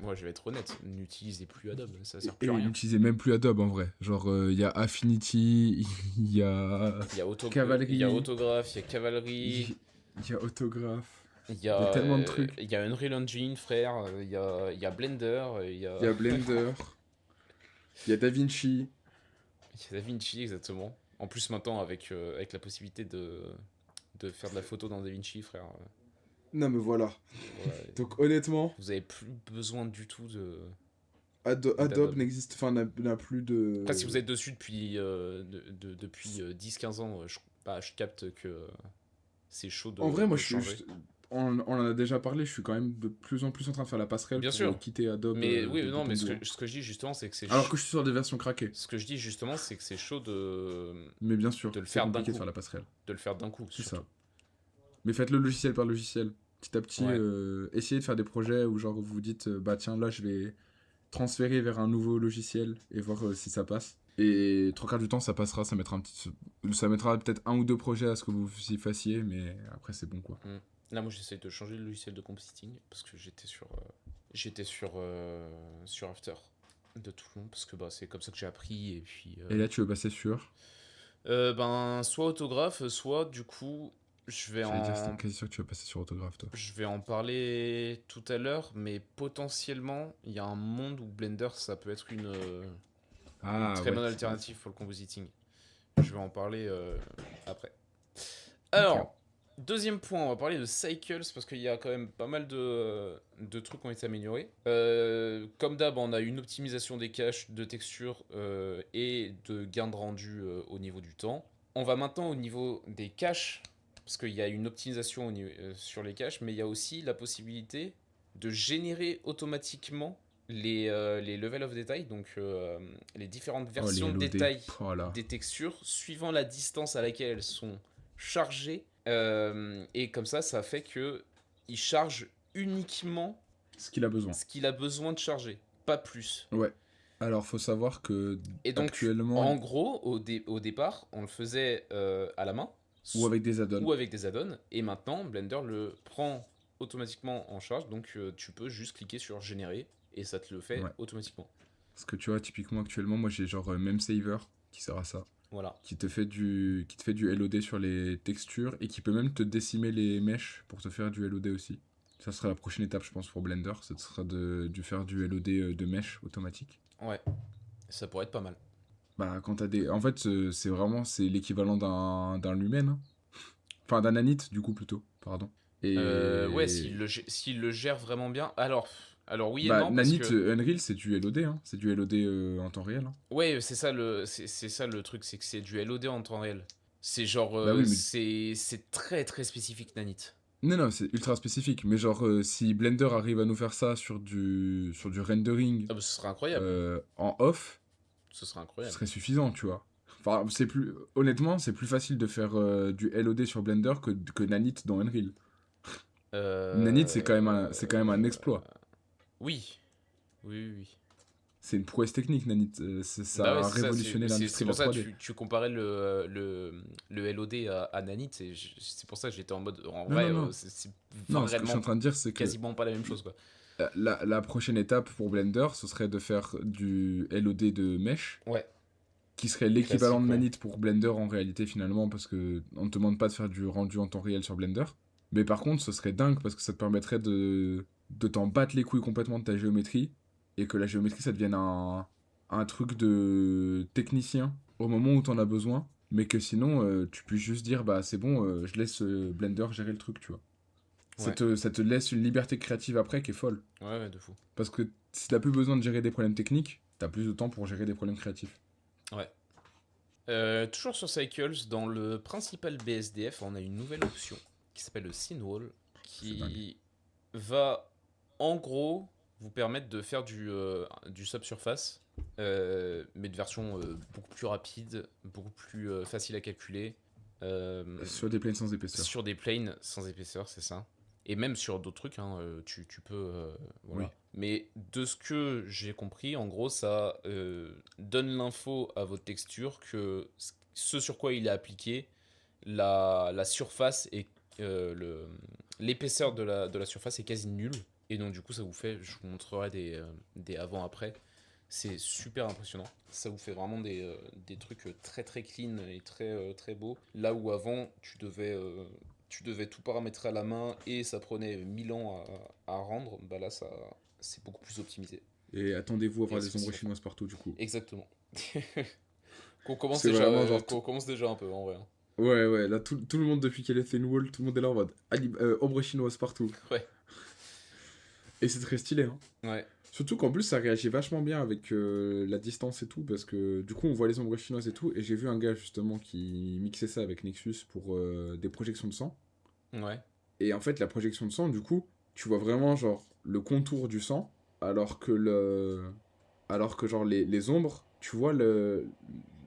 moi, je vais être honnête. N'utilisez plus Adobe, ça sert plus à Et rien. n'utilisez même plus Adobe en vrai. Genre, il y a Affinity, il y a Il y a Cavalry, Autograph, il y a Cavalry, il y a Autograph. il y Il y a a, tellement de trucs. il y a Unreal Engine, frère, il y a Blender, Il y a Blender, il y a DaVinci. il y a DaVinci, exactement. En plus, maintenant, avec la possibilité de faire de la photo dans DaVinci, frère, Non mais voilà. voilà, Donc honnêtement, vous avez plus besoin du tout Adobe d'Adobe. n'existe, enfin n'a plus Après, si vous de... êtes dessus depuis 10-15 ans, je capte que c'est chaud En vrai, moi, de changer. on en a déjà parlé, je suis quand même de plus en plus en train de faire la passerelle Bien pour sûr. quitter Adobe Mais oui, de non, but mais en blanc. ce que je dis justement, c'est que Alors que je suis sur des versions craquées. ce que je dis justement, c'est que c'est chaud Mais bien sûr, de le c'est faire d'un compliqué de coup. faire la passerelle. De le faire d'un coup, C'est surtout. ça. Mais faites-le logiciel par logiciel. Petit à petit, Ouais. essayez de faire des projets où genre vous vous dites, bah tiens, là je vais transférer vers un nouveau logiciel et voir si ça passe. Et trois quarts du temps, ça passera, ça mettra peut-être un ou deux projets à ce que vous y fassiez, mais après c'est bon quoi. Mm. Là, moi, j'essaie de changer le logiciel de compositing parce que sur After de Toulon parce que bah, c'est comme ça que j'ai appris et puis Et là, tu veux passer sur. ben soit autographe, soit du coup J'allais dire, c'était quasi sûr que tu veux passer sur autographe, toi. je vais en parler tout à l'heure, mais potentiellement il y a un monde où Blender ça peut être une Ah très ouais. bonne alternative pour le compositing. Je vais en parler après. Ok. Alors, deuxième point, on va parler de cycles parce qu'il y a quand même pas mal de trucs qui ont été améliorés. Comme d'hab, on a une optimisation des caches de textures et de gain de rendu au niveau du temps. On va maintenant au niveau des caches parce qu'il y a une optimisation sur les caches, mais il y a aussi la possibilité de générer automatiquement les level of detail, donc les différentes Oh, les versions de LOD. détail Oh là. des textures suivant la distance à laquelle elles sont chargées. Et comme ça fait que il charge uniquement Ce qu'il a besoin. ce qu'il a besoin de charger, pas plus. Ouais. Alors, faut savoir que Et donc, actuellement, en gros, au départ, on le faisait à la main ou avec des add-ons. ou avec des add-ons, et maintenant, Blender le prend automatiquement en charge, donc tu peux juste cliquer sur générer et ça te le fait Ouais. automatiquement. Parce que tu vois, typiquement, actuellement, moi j'ai genre Memsaver qui sert à ça. Voilà. Qui te fait du LOD sur les textures et qui peut même te décimer les mèches pour te faire du LOD aussi. Ça sera la prochaine étape, je pense, pour Blender. Ça sera de faire du LOD de mèche automatique. Ouais, ça pourrait être pas mal. Bah, quand t'as des. En fait, c'est l'équivalent d'un lumen, hein. Enfin, d'un nanite, du coup, plutôt. Pardon. Ouais, Et. s'il le gère vraiment bien. Alors oui et Bah, non, parce nanite, que. Unreal, c'est du LOD, hein. C'est du LOD en temps réel, hein. Ouais, c'est ça le truc, c'est que c'est du LOD en temps réel. C'est genre. Bah oui, mais. C'est très très spécifique, Nanite. Non, non, c'est ultra spécifique. Mais genre, si Blender arrive à nous faire ça sur du rendering Ah bah, ce serait incroyable. en off, Ce serait ce incroyable. serait suffisant, tu vois. Enfin, honnêtement, c'est plus facile de faire du LOD sur Blender que Nanite dans Unreal. Nanite, c'est quand même un exploit. Oui. Oui, oui, oui. C'est une prouesse technique, Nanite. Bah Ça ouais, a c'est ça. révolutionné C'est l'industrie de pour la ça 3D. que tu comparais le LOD à Nanite. C'est pour ça que j'étais en mode. En Non, vrai, non, non. c'est Non, ce que je suis en vraiment train de dire, c'est que quasiment pas la même chose, quoi. la prochaine étape pour Blender, ce serait de faire du LOD de mesh, Ouais, qui serait l'équivalent classique, de ouais. Nanite pour Blender en réalité, finalement, parce que on ne te demande pas de faire du rendu en temps réel sur Blender. Mais par contre, ce serait dingue parce que ça te permettrait de t'en battre les couilles complètement de ta géométrie et que la géométrie, ça devienne un truc de technicien au moment où t'en as besoin. Mais que sinon, tu puisses juste dire, bah c'est bon, je laisse Blender gérer le truc, tu vois. Ouais, Ça te laisse une liberté créative après qui est folle. ouais, ouais, de fou. Parce que si t'as plus besoin de gérer des problèmes techniques, t'as plus de temps pour gérer des problèmes créatifs. Ouais. Toujours sur Cycles, dans le principal BSDF, on a une nouvelle option qui s'appelle le Scene Wall, C'est dingue. qui va en gros vous permettre de faire du subsurface, mais de version beaucoup plus rapide, beaucoup plus facile à calculer, Sur des planes sans épaisseur. sur des planes sans épaisseur, c'est ça. Et même sur d'autres trucs, hein, tu peux. Voilà. Oui. Mais de ce que j'ai compris, en gros, ça donne l'info à votre texture que ce sur quoi il est appliqué la surface est l'épaisseur de la surface est quasi nulle. Et donc du coup ça vous fait, je vous montrerai des avant-après. C'est super impressionnant. Ça vous fait vraiment des trucs très très clean et très beaux. Là où avant tu devais tout paramétrer à la main et ça prenait 1000 ans à rendre, bah là ça c'est beaucoup plus optimisé. Et attendez-vous à Et voir c'est des ombres facile à faire. chinoises partout, du coup. Exactement. Qu'on commence C'est déjà, vraiment genre. qu'on commence déjà un peu en vrai, hein. Ouais, ouais, là, tout le monde, depuis qu'il y a les Thin Wall, tout le monde est là en mode ombre chinoise partout. Ouais, Et c'est très stylé, hein. ouais, Surtout qu'en plus, ça réagit vachement bien avec la distance et tout, parce que du coup, on voit les ombres chinoises et tout. Et j'ai vu un gars justement qui mixait ça avec Nexus pour des projections de sang. ouais. Et en fait, la projection de sang, du coup, tu vois vraiment genre le contour du sang, alors que genre les ombres, tu vois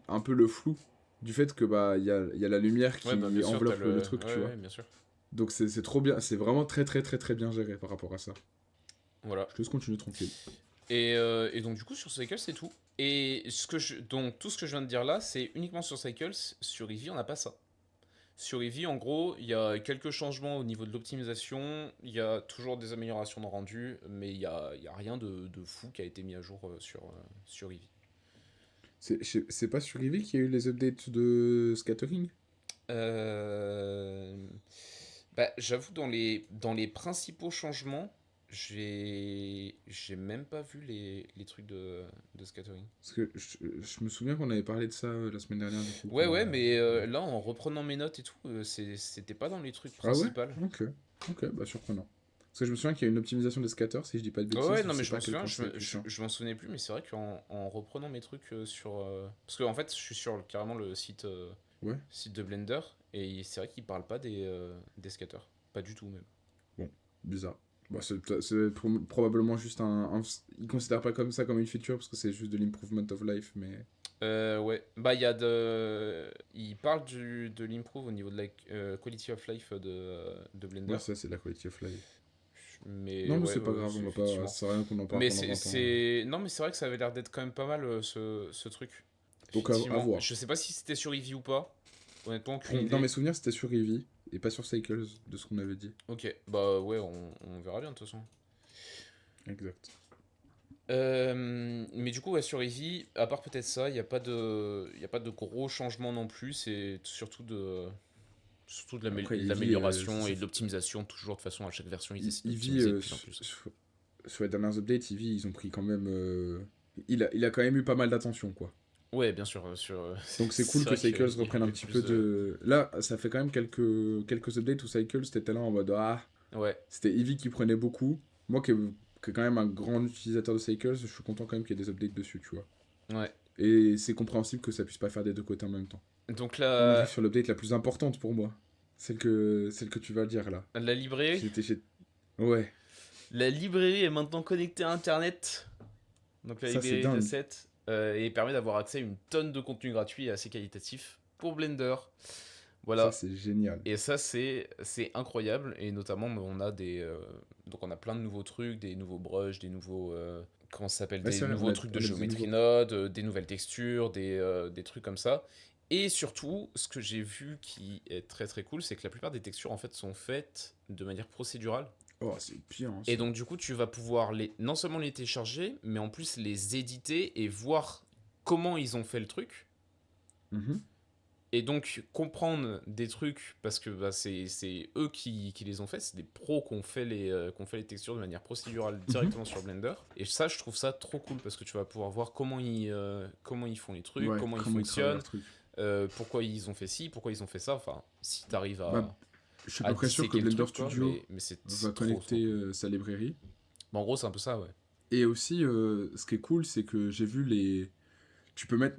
un peu le flou du fait que bah il y a la lumière Ouais, bah bien qui sûr, t'as enveloppe le le. truc, tu Ouais, vois. ouais, bien sûr. Donc c'est trop bien, c'est vraiment très très très très bien géré par rapport à ça. Voilà. Je te laisse continuer tranquille. Et donc du coup sur Cycles c'est tout. Et donc tout ce que je viens de dire là, c'est uniquement sur Cycles. Sur Eevee, on n'a pas ça. Sur Eevee, en gros, il y a quelques changements au niveau de l'optimisation. Il y a toujours des améliorations de rendu, mais il y a rien de fou qui a été mis à jour sur Eevee. C'est pas sur Eevee qu'il y a eu les updates de scattering? Euh, Bah, j'avoue, dans les principaux changements, j'ai même pas vu les trucs de scattering. Parce que je me souviens qu'on avait parlé de ça la semaine dernière, du coup, Ouais, quand... ouais, mais là, en reprenant mes notes et tout, c'était pas dans les trucs Ah ouais? principaux. Ok. Ok, bah surprenant. Parce que je me souviens qu'il y a une optimisation des scatters, si je dis pas de Ouais, bêtises, ouais, je non, mais sais je pas m'en à quel souviens, point je c'était me, je, puissant. je m'en souvenais plus, mais c'est vrai qu'en reprenant mes trucs sur. Parce qu'en fait, je suis sur carrément le Ouais, site de Blender, et c'est vrai qu'il parle pas des scatters. Pas du tout, même. bon, bizarre. Bah, c'est probablement juste Ils considèrent pas comme ça comme une feature, parce que c'est juste de l'improvement of life, mais... Ouais, bah il y a de. Il parle de l'improve au niveau de la quality of life de Blender. Ouais, ça, c'est la quality of life. Mais Non, mais ouais, c'est pas grave, on va pas... effectivement. Ça sert à rien qu'on en parle Mais pendant 20 ans. Non, mais c'est vrai que ça avait l'air d'être quand même pas mal ce truc. Donc, à Effectivement. voir. Je sais pas si c'était sur Eevee ou pas. Honnêtement, aucune Dans mes idée. souvenirs, c'était sur Eevee, et pas sur Cycles, de ce qu'on avait dit. Ok, bah ouais, on verra bien de toute façon. Exact. Mais du coup, ouais, sur Eevee, à part peut-être ça, il y a pas de gros changements non plus. C'est surtout Après, de Eevee, l'amélioration et de l'optimisation. Toujours de toute façon, à chaque version, ils essaient Eevee, d'optimiser de plus en plus. sur les dernières updates, Eevee, ils ont pris quand même... il a quand même eu pas mal d'attention, quoi. Ouais, bien sûr. Donc c'est cool C'est que vrai Cycles qu'il y reprenne un avait petit plus peu de. de... Là, ça fait quand même quelques updates où Cycles, t'étais là en mode... Ah, Ouais, c'était Eevee qui prenait beaucoup. Moi, qui est quand même un grand utilisateur de Cycles, je suis content quand même qu'il y ait des updates dessus, tu vois. ouais. Et c'est compréhensible que ça puisse pas faire des deux côtés en même temps. Donc On arrive la, sur l'update la plus importante pour moi. Celle que tu vas dire, là. la librairie, J'étais chez... Ouais, la librairie est maintenant connectée à Internet. Donc la ça c'est librairie dingue. d'assets et permet d'avoir accès à une tonne de contenu gratuit et assez qualitatif pour Blender. Ça Voilà. c'est génial. Et ça c'est incroyable et notamment on a donc on a plein de nouveaux trucs, des nouveaux brushes, des nouveaux comment ça s'appelle, Ouais, des c'est vrai, nouveaux trucs de on a des géométrie nouveaux... node, des nouvelles textures, des trucs comme ça. Et surtout, ce que j'ai vu qui est très très cool, c'est que la plupart des textures en fait sont faites de manière procédurale. Oh, c'est bien, Et ça. donc du coup, tu vas pouvoir non seulement les télécharger, mais en plus les éditer et voir comment ils ont fait le truc. Mhm. Et donc comprendre des trucs, parce que bah, c'est eux qui les ont fait, c'est des pros qui ont fait les textures de manière procédurale Mhm. directement sur Blender. Et ça, je trouve ça trop cool, parce que tu vas pouvoir voir comment ils font les trucs, Ouais, comment ils comment ils travaillent fonctionnent, leur truc. pourquoi ils ont fait ci, pourquoi ils ont fait ça. Enfin, si t'arrives Bah, à, je suis à à peu près sûr que disséquer le Blender truc, quoi, Studio mais c'est va trop trop connecter cool. sa librairie. Bah, en gros, c'est un peu ça, ouais. Et aussi, ce qui est cool, c'est que j'ai vu les...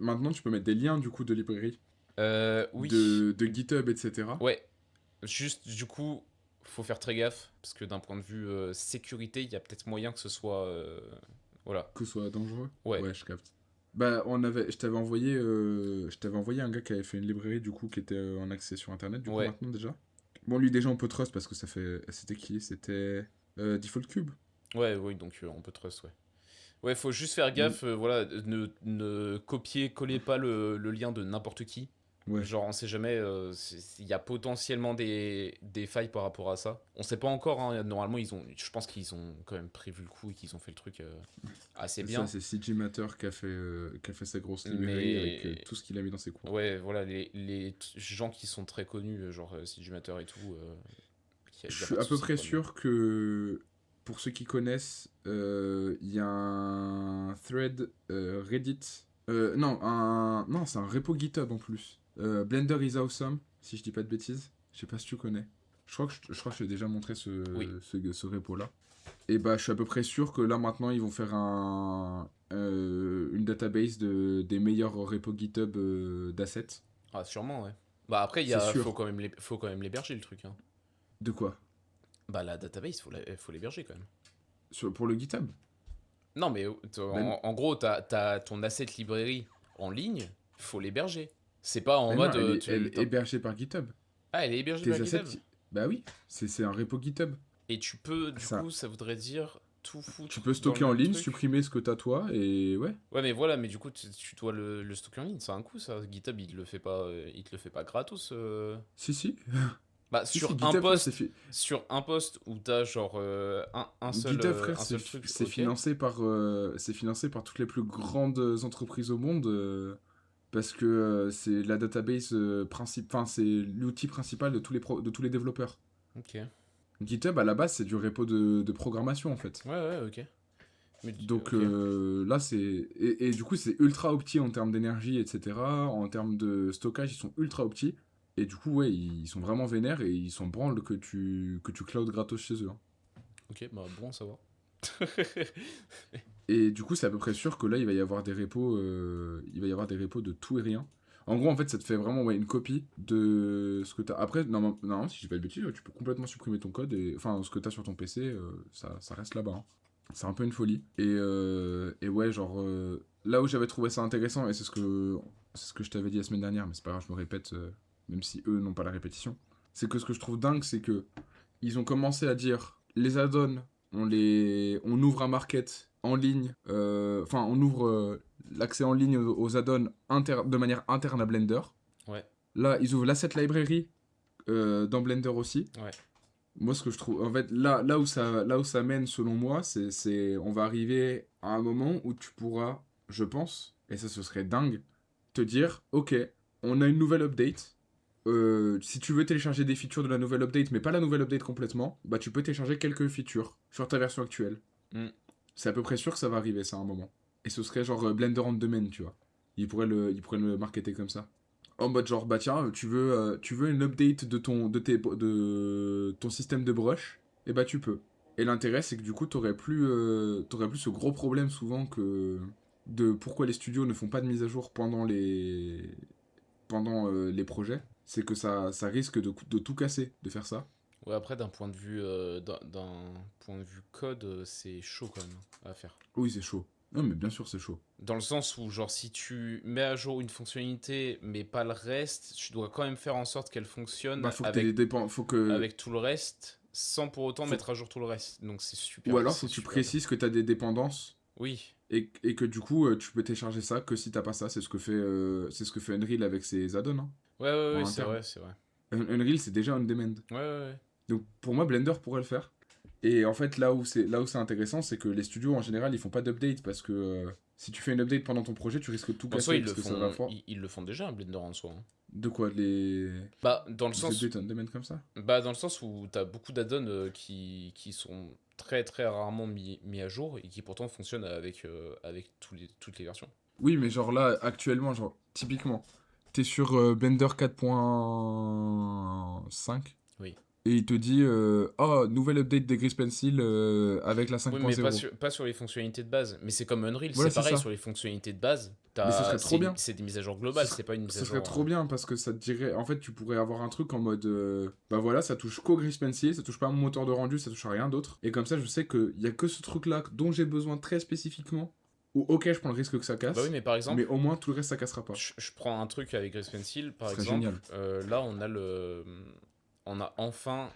Maintenant, tu peux mettre des liens, du coup, de librairie, Oui, de GitHub, etc. ouais. Juste, du coup, faut faire très gaffe, parce que d'un point de vue sécurité, il y a peut-être moyen que ce soit. Voilà. Que ce soit dangereux. Ouais, Ouais, je capte. Bah, je t'avais envoyé un gars qui avait fait une librairie, du coup, qui était en accès sur Internet, du coup, ouais, maintenant, déjà. Bon, lui, déjà, on peut trust, parce que ça fait... C'était qui? C'était Default Cube. ouais, oui, donc on peut trust, ouais. Ouais, faut juste faire Donc, gaffe, voilà, ne copier, coller pas le lien de n'importe qui. Ouais. Genre, on sait jamais, il y a potentiellement des failles par rapport à ça. On sait pas encore, hein, normalement, je pense qu'ils ont quand même prévu le coup et qu'ils ont fait le truc assez C'est ça, bien. c'est CJ Matter qui a fait sa grosse librairie avec Mais, tout ce qu'il a mis dans ses cours. ouais, voilà, les gens qui sont très connus, genre Sigimateur et tout, Je y a suis pas de à peu souci, près quoi. Mais... sûr que, pour ceux qui connaissent, il y a un thread Reddit. Non, c'est un repo GitHub en plus. Blender is awesome, si je dis pas de bêtises. Je sais pas si tu connais. Je crois que je t'ai déjà montré Oui, ce repo-là. Et bah, je suis à peu près sûr que là, maintenant, ils vont faire une database des meilleurs repos GitHub d'assets. ah, sûrement, ouais. Bah après, C'est faut sûr. quand même faut quand même l'héberger, le truc, hein. De quoi? Bah la database, faut l'héberger quand même. Pour le GitHub? Non, mais Ben, en gros, t'as ton asset librairie en ligne, faut l'héberger. C'est pas en mais non, mode, elle est hébergée par GitHub. ah, elle est hébergée Tes par assets, GitHub. bah oui, c'est un repo GitHub. Et tu peux, du Ça, coup, ça voudrait dire tout tu foutre peux dans le stocker en même ligne, truc. supprimer ce que t'as toi, et ouais. Ouais, mais voilà, mais du coup, tu dois le stocker en ligne, c'est un coût ça. GitHub, il te le fait pas gratos. Si, si. Bah, Si, si, GitHub, frère, sur un post où t'as genre GitHub, frère, un seul truc, c'est ok. financé par toutes les plus grandes entreprises au monde. Parce que c'est la database enfin, c'est l'outil principal de de tous les développeurs. Ok. Ouais, GitHub, à la base, c'est du repo de programmation, en fait. ouais, ok. Mais, Donc ok. là, c'est. Et du coup, c'est ultra opti en termes d'énergie, etc. En termes de stockage, ils sont ultra opti. Et du coup, ouais, ils sont vraiment vénères et ils s'en branlent que tu cloud gratos chez eux, hein. Ok, bah bon, ça va. Et du coup, c'est à peu près sûr que là, il va y avoir des repos, il va y avoir des repos de tout et rien. En gros, en fait, ça te fait vraiment ouais, une copie de ce que tu as. Après, non, si je dis pas de bêtises, tu peux complètement supprimer ton code et enfin ce que tu as sur ton PC, ça reste là-bas, hein. C'est un peu une folie. Et ouais, genre là où j'avais trouvé ça intéressant et c'est ce que je t'avais dit la semaine dernière, mais c'est pas grave, je me répète, même si eux n'ont pas la répétition. C'est que ce que je trouve dingue, c'est que ils ont commencé à dire les add-ons, on ouvre un market en ligne, enfin on ouvre l'accès en ligne aux add-ons de manière interne à Blender. Ouais, Là, ils ouvrent l'asset library dans Blender aussi. ouais. Moi, ce que je trouve, en fait, là où ça mène, selon moi, on va arriver à un moment où tu pourras, je pense, et ça, ce serait dingue, te dire, ok, on a une nouvelle update. Si tu veux télécharger des features de la nouvelle update, mais pas la nouvelle update complètement, bah tu peux télécharger quelques features sur ta version actuelle. Hmm. C'est à peu près sûr que ça va arriver, ça, à un moment. Et ce serait genre Blender on demand, tu vois. Il pourrait le marketer comme ça. En mode genre, bah tiens, tu veux une update de ton système de brush, et bah tu peux. Et l'intérêt, c'est que du coup, t'aurais plus ce gros problème souvent de pourquoi les studios ne font pas de mise à jour pendant les projets. C'est que ça risque de tout casser, de faire ça. Ouais, après, d'un point de vue code, c'est chaud quand même à faire. Oui, c'est chaud. Non, mais bien sûr, c'est chaud. Dans le sens où, genre, si tu mets à jour une fonctionnalité, mais pas le reste, tu dois quand même faire en sorte qu'elle Bah, fonctionne faut que t'aies les dépenses. avec tout le reste, sans pour autant Faut, mettre à jour tout le reste. Donc ou alors, faut c'est que tu super dur. précises que t'as des dépendances Oui, et que du coup, tu peux télécharger ça que si t'as pas ça. C'est ce que fait Unreal avec ses add-ons, hein, ouais, en c'est interne. vrai, c'est vrai. Unreal, c'est déjà on demand. Ouais. Donc, pour moi, Blender pourrait le faire. Et en fait, là où c'est intéressant, c'est que les studios, en général, ils font pas d'update parce que si tu fais une update pendant ton projet, tu risques de tout En soi, casser parce que ça va fort. ils le font déjà, un Blender en soi, hein. De quoi Bah, dans le les sens, updates on demand comme ça? dans le sens où t'as beaucoup d'add-ons qui sont très rarement mis à jour et qui pourtant fonctionnent avec toutes les versions. Oui, mais genre là, actuellement, genre, typiquement, t'es sur Blender 4.5 Oui. et il te dit oh, nouvelle update des Grease Pencil avec la Oui, mais 5.0. pas sur les fonctionnalités de base. Mais c'est comme Unreal, Voilà, c'est c'est pareil ça. sur les fonctionnalités de base. Mais ça serait trop bien. C'est des mises à jour globales, c'est pas une mise à Ce serait jour. trop bien parce que ça te dirait. En fait, tu pourrais avoir un truc en mode bah voilà, ça touche qu'au Grease Pencil, ça touche pas à mon moteur de rendu, ça touche à rien d'autre. Et comme ça, je sais qu'il y a que ce truc-là dont j'ai besoin très spécifiquement. Ou ok, je prends le risque que ça Bah oui, casse, mais par exemple, mais au moins tout le reste ça cassera pas. je prends un truc avec Grace Pencil, par Ce serait exemple. génial. Là, on a enfin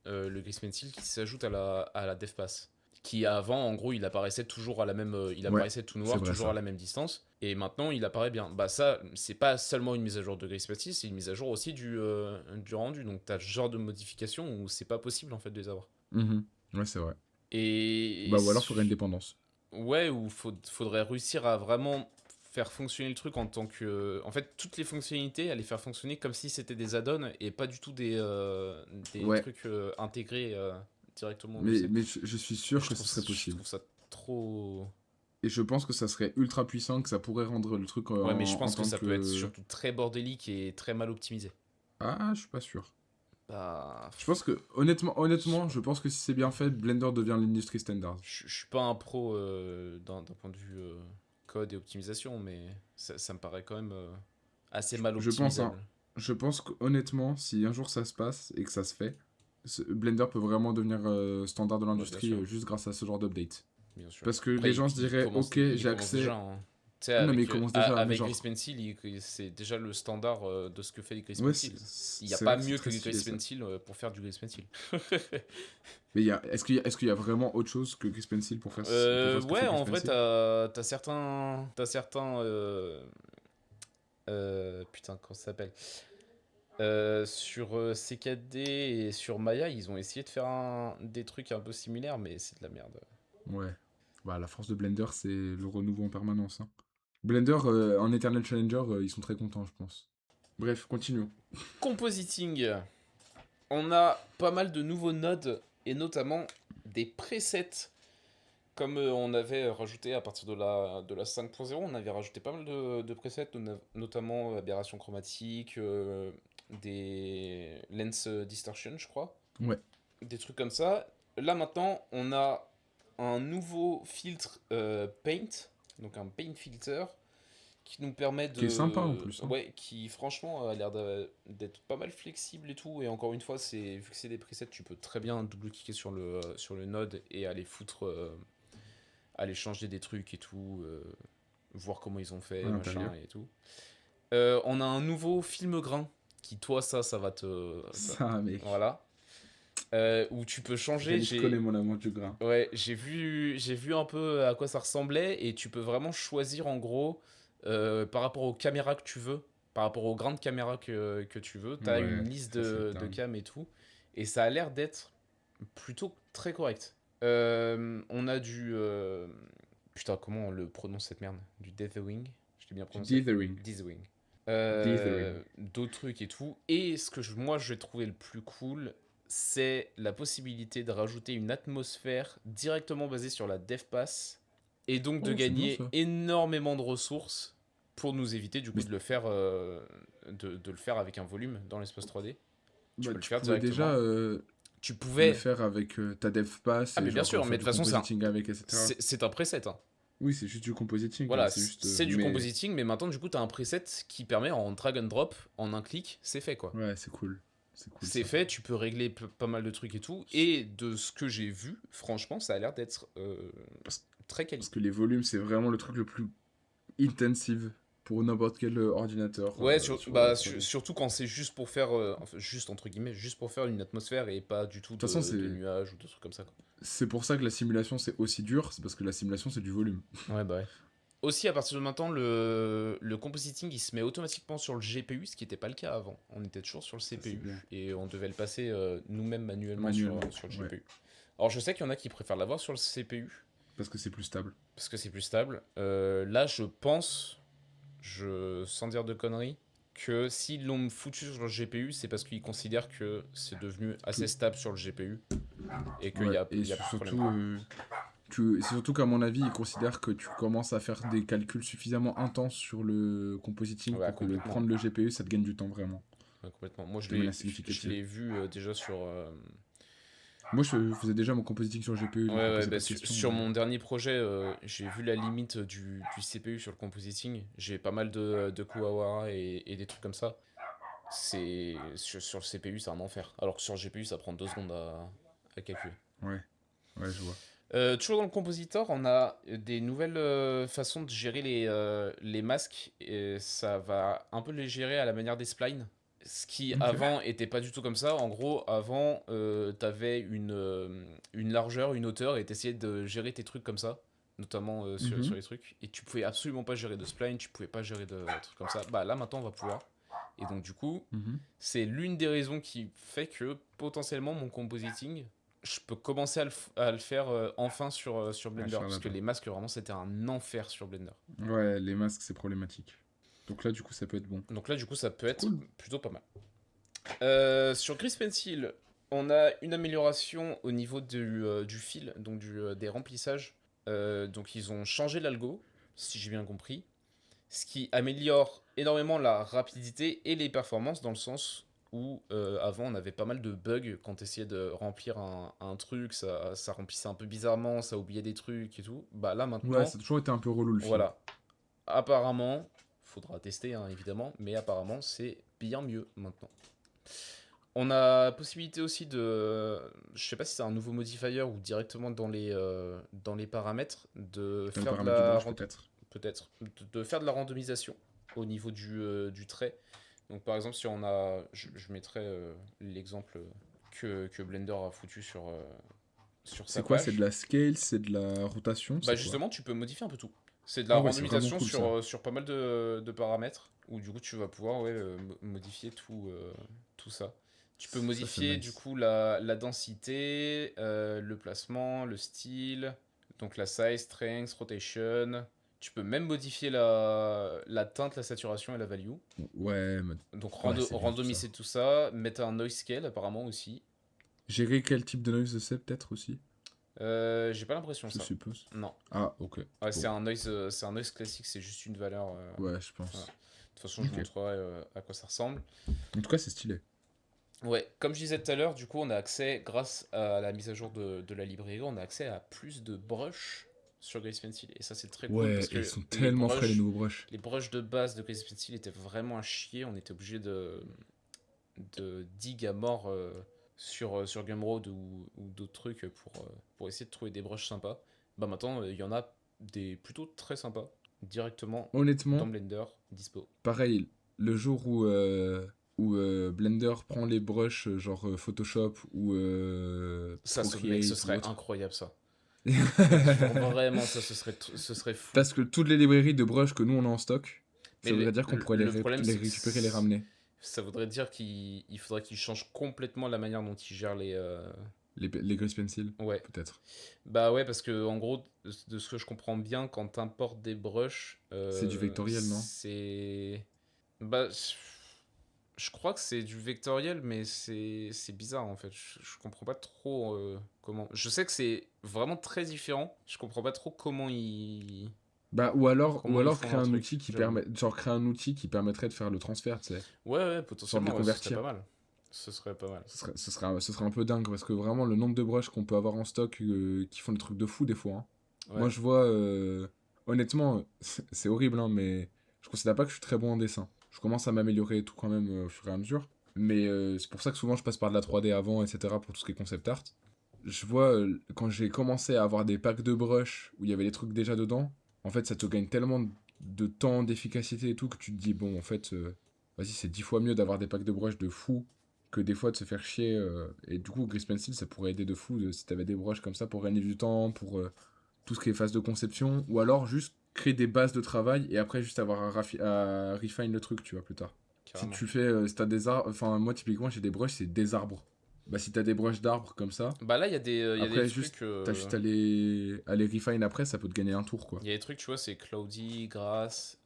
le Grace Pencil qui s'ajoute à la DevPass. qui avant, en gros, il apparaissait toujours à la même, il Ouais, apparaissait tout c'est noir, vrai toujours à ça. la même distance, et maintenant il apparaît bien. Bah ça, c'est pas seulement une mise à jour de Grispaty, c'est une mise à jour aussi du rendu. Donc t'as ce genre de modification où c'est pas possible en fait de les avoir. Mhm. Ouais, c'est vrai. Et, Bah, ou alors, faudrait une dépendance. ouais, ou faudrait réussir à vraiment faire fonctionner le truc en tant que... En fait, toutes les fonctionnalités, à les faire fonctionner comme si c'était des add-ons et pas du tout des Ouais, trucs intégrés directement au mais, logiciel. mais je suis Et sûr que ce serait je possible. trouve ça trop... Et je pense que ça serait ultra puissant, que ça pourrait rendre le truc Ouais, mais je en pense que tant ça peut être que... surtout très bordélique et très mal optimisé. Ah, je suis pas sûr. Bah... Je pense que, Je sais honnêtement, pas. je pense que si c'est bien fait, Blender devient l'industrie standard. Je suis pas un pro d'un point de vue code et optimisation, mais ça me paraît quand même assez mal Je pense, hein. optimisable. Je pense qu'honnêtement, si un jour ça se passe et que ça se fait, Blender peut vraiment devenir standard de Ouais, bien l'industrie sûr. juste grâce à ce genre d'update. Bien sûr. Parce que Après, les gens se diraient, ok, il y j'ai commence déjà, accès. hein. Tu sais, Non, mais ils commencent déjà, mais avec Grease genre, Pencil, c'est déjà le standard de ce que fait Grease ouais, Pencil. Il n'y a c'est pas vrai que c'est mieux que très stylé Grease ça. Pencil pour faire du Grease Pencil. Mais est-ce qu'il y a vraiment autre chose que Chris Pencil pour faire ce que Ouais, fait Chris en vrai, Pencil? t'as certains... T'as certains... putain, comment ça s'appelle sur CKD et sur Maya, ils ont essayé de faire des trucs un peu similaires, mais c'est de la merde. Ouais. Bah, la force de Blender, c'est le renouveau en permanence, hein. Blender, en Eternal Challenger, ils sont très contents, je pense. Bref, continuons. Compositing. On a pas mal de nouveaux nodes et notamment des presets. Comme on avait rajouté à partir de la 5.0, on avait rajouté pas mal de presets, notamment aberration chromatique, des lens distortion, je crois, Ouais. des trucs comme ça. Là maintenant, on a un nouveau filtre Paint, donc un Paint Filter, qui nous permet Qui est sympa en plus, hein. Ouais, qui franchement a l'air d'être pas mal flexible et tout. Et encore une fois, vu que c'est des presets, tu peux très bien double-cliquer sur le node et aller foutre, aller changer des trucs et tout, voir comment ils ont À fait, l'intérieur. machin et tout. On a un nouveau film grain qui, toi, ça va te. Ça, mec. Voilà. Où tu peux changer. Yannick connaît mon amour du grain. Ouais, j'ai vu un peu à quoi ça ressemblait et tu peux vraiment choisir en gros par rapport aux caméras que tu veux, par rapport aux grains de caméra que tu veux, tu as Ouais, une liste ça c'est de dingue. cam et tout et ça a l'air d'être plutôt très correct. On a putain, comment on le prononce cette merde? Du Dithering? Je l'ai bien Du prononcé? dithering. Dithering. Dithering. D'autres trucs et tout. Et ce que moi je vais trouver le plus cool, c'est la possibilité de rajouter une atmosphère directement basée sur la DevPass et donc de Oh, c'est bien gagner ça. énormément de ressources pour nous éviter du coup Mais de le faire, de le faire avec un volume dans l'espace 3D. Tu bah, peux le tu faire pouvais déjà directement. Tu le pouvez. faire avec ta DevPass Ah, et mais bien genre sûr, mais faire de du toute façon, compositing avec, etc. c'est un preset, hein. Oui, c'est juste du compositing, hein, Voilà, c'est juste. c'est du Mais compositing, mais maintenant, du coup, tu as un preset qui permet en drag and drop, en un clic, c'est fait quoi. ouais, c'est cool. C'est cool C'est ça. fait, tu peux régler pas mal de trucs et tout. Et de ce que j'ai vu, franchement, ça a l'air d'être Parce, très quali. parce que les volumes, c'est vraiment le truc le plus intensive pour n'importe quel ordinateur Ouais, sur la 3D. De surtout quand c'est juste pour faire, enfin, juste entre guillemets, juste pour faire une atmosphère et pas du tout toute façon, de nuages ou de trucs comme ça, quoi. c'est pour ça que la simulation c'est aussi dur, c'est parce que la simulation c'est du volume. Ouais, bah ouais. Aussi, à partir de maintenant, le compositing il se met automatiquement sur le GPU, ce qui n'était pas le cas avant. On était toujours sur le Ça c'est CPU bien. et on devait le passer nous-mêmes manuellement Manuellement, sur le ouais. GPU. Alors, je sais qu'il y en a qui préfèrent l'avoir sur le CPU Parce que c'est plus stable. parce que c'est plus stable. Là, je pense, sans dire de conneries, que s'ils l'ont foutu sur le GPU, c'est parce qu'ils considèrent que c'est devenu assez Que- stable sur le GPU et qu'il Ouais, et y a plus de problème. surtout, c'est surtout qu'à mon avis, ils considèrent que tu commences à faire des calculs suffisamment intenses sur le compositing Ouais, pour que le complètement. prendre le GPU, ça te gagne du temps vraiment, Ouais, complètement. Moi, de manière je significative. l'ai vu déjà sur. Moi, je faisais déjà mon compositing sur le GPU, Ouais, donc ouais, posez bah, pas de questions. sur mon dernier projet, j'ai vu la limite du CPU sur le compositing. J'ai pas mal de Kuwawara et des trucs comme ça. Sur le CPU, c'est un enfer. Alors que sur le GPU, ça prend 2 secondes à calculer. Ouais, ouais, je vois. Toujours dans le compositor, on a des nouvelles façons de gérer les masques. Et ça va un peu les gérer à la manière des splines. Ce qui Ok. avant était pas du tout comme ça. En gros, avant, t'avais une largeur, une hauteur, et t'essayais de gérer tes trucs comme ça, notamment sur Mhm. les trucs. Et tu pouvais absolument pas gérer de spline, tu pouvais pas gérer de trucs comme ça. Bah là, maintenant, on va pouvoir. Et donc, du coup, Mhm. c'est l'une des raisons qui fait que potentiellement mon compositing, je peux commencer à le faire enfin sur Ouais, Blender. Parce que Charlotte. les masques, vraiment, c'était un enfer sur Blender. Ouais, les masques, c'est problématique. Donc là, du coup, ça peut être bon. Donc là, du coup, ça peut être Cool. plutôt pas mal. Sur Grease Pencil, on a une amélioration au niveau du fil, donc des remplissages. Donc ils ont changé l'algo, si j'ai bien compris, ce qui améliore énormément la rapidité et les performances dans le sens où avant on avait pas mal de bugs quand tu essayais de remplir un truc, ça remplissait un peu bizarrement, ça oubliait des trucs et tout. Bah là Ouais, maintenant, ça a toujours été un peu relou le fil. voilà. Apparemment, faudra tester hein, évidemment, mais apparemment c'est bien mieux maintenant. On a possibilité aussi de, je sais pas si c'est un nouveau modifier ou directement dans les paramètres, de Dans les faire de paramètres du la brush, peut-être. peut-être de faire de la randomisation au niveau du trait. Donc par exemple si on a, je mettrai l'exemple que Blender a foutu sur sa C'est quoi? C'est de page. la scale? C'est de la rotation? Bah C'est quoi? justement tu peux modifier un peu tout. C'est de la Ah ouais, c'est vraiment randomisation cool ça. sur pas mal de paramètres où du coup tu vas pouvoir ouais, modifier tout ça. Tu peux Ça, c'est modifier du nice. coup la densité, le placement, le style, donc la size, strength, rotation. Tu peux même modifier la teinte, la saturation et la value. Ouais, Donc ouais, c'est bien tout ça. randomiser tout ça, mettre un noise scale apparemment aussi. Gérer quel type de noise c'est, peut-être aussi? J'ai pas l'impression Je ça. suppose. Non. Ah, ok. Ouais, Bon. c'est un noise classique, c'est juste une valeur. Ouais, je Voilà. pense. De toute façon, je Ok. montrerai à quoi ça ressemble. En tout cas, c'est stylé. Ouais, comme je disais tout à l'heure, du coup, on a accès, grâce à la mise à jour de la librairie, on a accès à plus de brushes sur Grease Pencil. Et ça, c'est très cool Ouais, parce et ils que sont tellement frais, les nouveaux brushes. les brushes de base de Grease Pencil étaient vraiment à chier. On était obligé de dig à mort sur Gumroad ou d'autres trucs pour essayer de trouver des brushes sympas. Bah maintenant, il y en a des plutôt très sympas directement dans Honnêtement, Blender dispo. pareil, le jour où Blender prend les brushes genre Photoshop ou Ça, mec, ce Procreate ou serait autre. incroyable ça. Genre vraiment, ça, ce serait fou. Parce que toutes les librairies de brushes que nous on a en stock, Mais ça voudrait dire qu'on pourrait le problème, les c'est que récupérer et les ramener. ça voudrait dire qu'il faudrait qu'il change complètement la manière dont il gère les. Les Grease Pencil, Ouais. peut-être. Bah ouais, parce que en gros, de ce que je comprends bien, quand t'importes des brushes, C'est du vectoriel, non? c'est. Bah. Je crois que c'est du vectoriel, mais c'est bizarre en fait. Je comprends pas trop comment. Je sais que c'est vraiment très différent. Je comprends pas trop Bah, ou comment ils alors font créer leur un outil truc, qui j'avoue. permet, genre créer un outil qui permettrait de faire le transfert, tu sais, Ouais, ouais, genre de les potentiellement, ouais, ce serait pas convertir. mal. Ce serait pas mal. Ce serait un peu dingue parce que vraiment le nombre de brushes qu'on peut avoir en stock qui font des trucs de fou des fois, hein. Moi Ouais. je vois, honnêtement, c'est horrible, hein, mais je considère pas que je suis très bon en dessin. Je commence à m'améliorer et tout quand même au fur et à mesure. Mais c'est pour ça que souvent je passe par de la 3D avant, etc. pour tout ce qui est concept art. Je vois, quand j'ai commencé à avoir des packs de brush où il y avait des trucs déjà dedans, en fait ça te gagne tellement de temps, d'efficacité et tout que tu te dis, bon, en fait, vas-y, c'est 10 fois mieux d'avoir des packs de brush de fou que des fois de se faire chier. Et du coup, Grease Pencil, ça pourrait aider de fou si t'avais des brushes comme ça pour gagner du temps, pour tout ce qui est phase de conception, ou alors juste créer des bases de travail et après juste avoir à refine le truc, tu vois, plus tard. Si Carrément. tu fais, si t'as des arbres, enfin, moi typiquement, j'ai des brushes, c'est des arbres. Bah, si t'as des brushes d'arbres comme ça, Bah là, il y a des après, juste, trucs. t'as juste à les refine après, ça peut te gagner un tour, quoi. Il y a des trucs, tu vois, c'est cloudy, grass.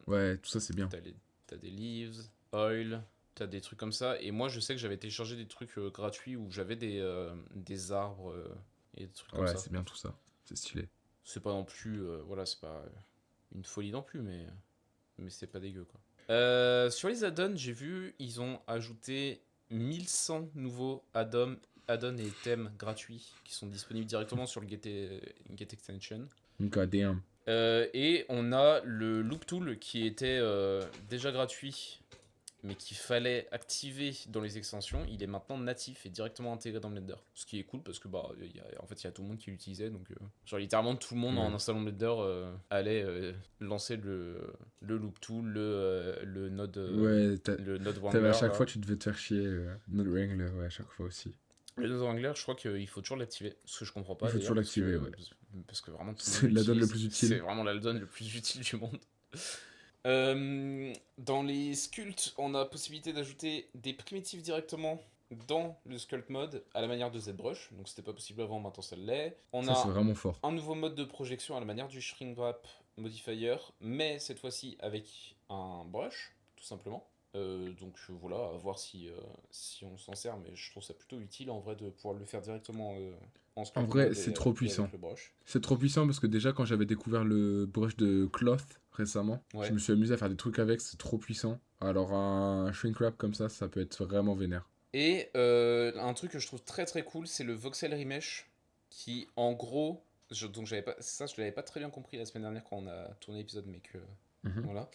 Ouais, tout ça, c'est bien. T'as t'as des leaves, oil. T'as des trucs comme ça. Et moi, je sais que j'avais téléchargé des trucs gratuits où j'avais des arbres et des trucs comme Ouais, ça. c'est bien tout ça. C'est stylé. C'est pas non plus. Voilà, c'est pas une folie non plus, mais c'est pas dégueu, quoi. Sur les add-ons, j'ai vu, ils ont ajouté 1100 nouveaux add-ons et thèmes gratuits qui sont disponibles directement sur le Get Extension. God damn. Et on a le Loop Tool qui était déjà gratuit mais qu'il fallait activer dans les extensions, il est maintenant natif et directement intégré dans Blender. Ce qui est cool parce que bah, en fait, il y a tout le monde qui l'utilisait. Donc, genre, littéralement, tout le monde en installant Blender allait lancer le Loop Tool, le Node, le Node Wrangler. À chaque fois, tu devais te faire chier. Node Wrangler, ouais, à chaque fois aussi. Le Node Wrangler, je crois qu'il faut toujours l'activer. Ce que je comprends pas. Il faut toujours l'activer, ouais. Parce que vraiment, c'est la donne le plus utile. C'est vraiment la donne le plus utile du monde. Dans les sculpts, on a possibilité d'ajouter des primitifs directement dans le sculpt mode à la manière de ZBrush. Donc c'était pas possible avant, maintenant ça l'est. On ça, a c'est vraiment fort. Un nouveau mode de projection à la manière du shrink wrap modifier, mais cette fois-ci avec un brush, tout simplement. Donc voilà, à voir si on s'en sert, mais je trouve ça plutôt utile en vrai de pouvoir le faire directement en sculpt. En vrai, c'est trop puissant. C'est trop puissant parce que déjà, quand j'avais découvert le brush de Cloth récemment, je me suis amusé à faire des trucs avec, c'est trop puissant. Alors, un shrink wrap comme ça peut être vraiment vénère. Et un truc que je trouve très très cool, c'est le voxel remesh qui, en gros, donc je l'avais pas très bien compris la semaine dernière quand on a tourné l'épisode, mais que voilà.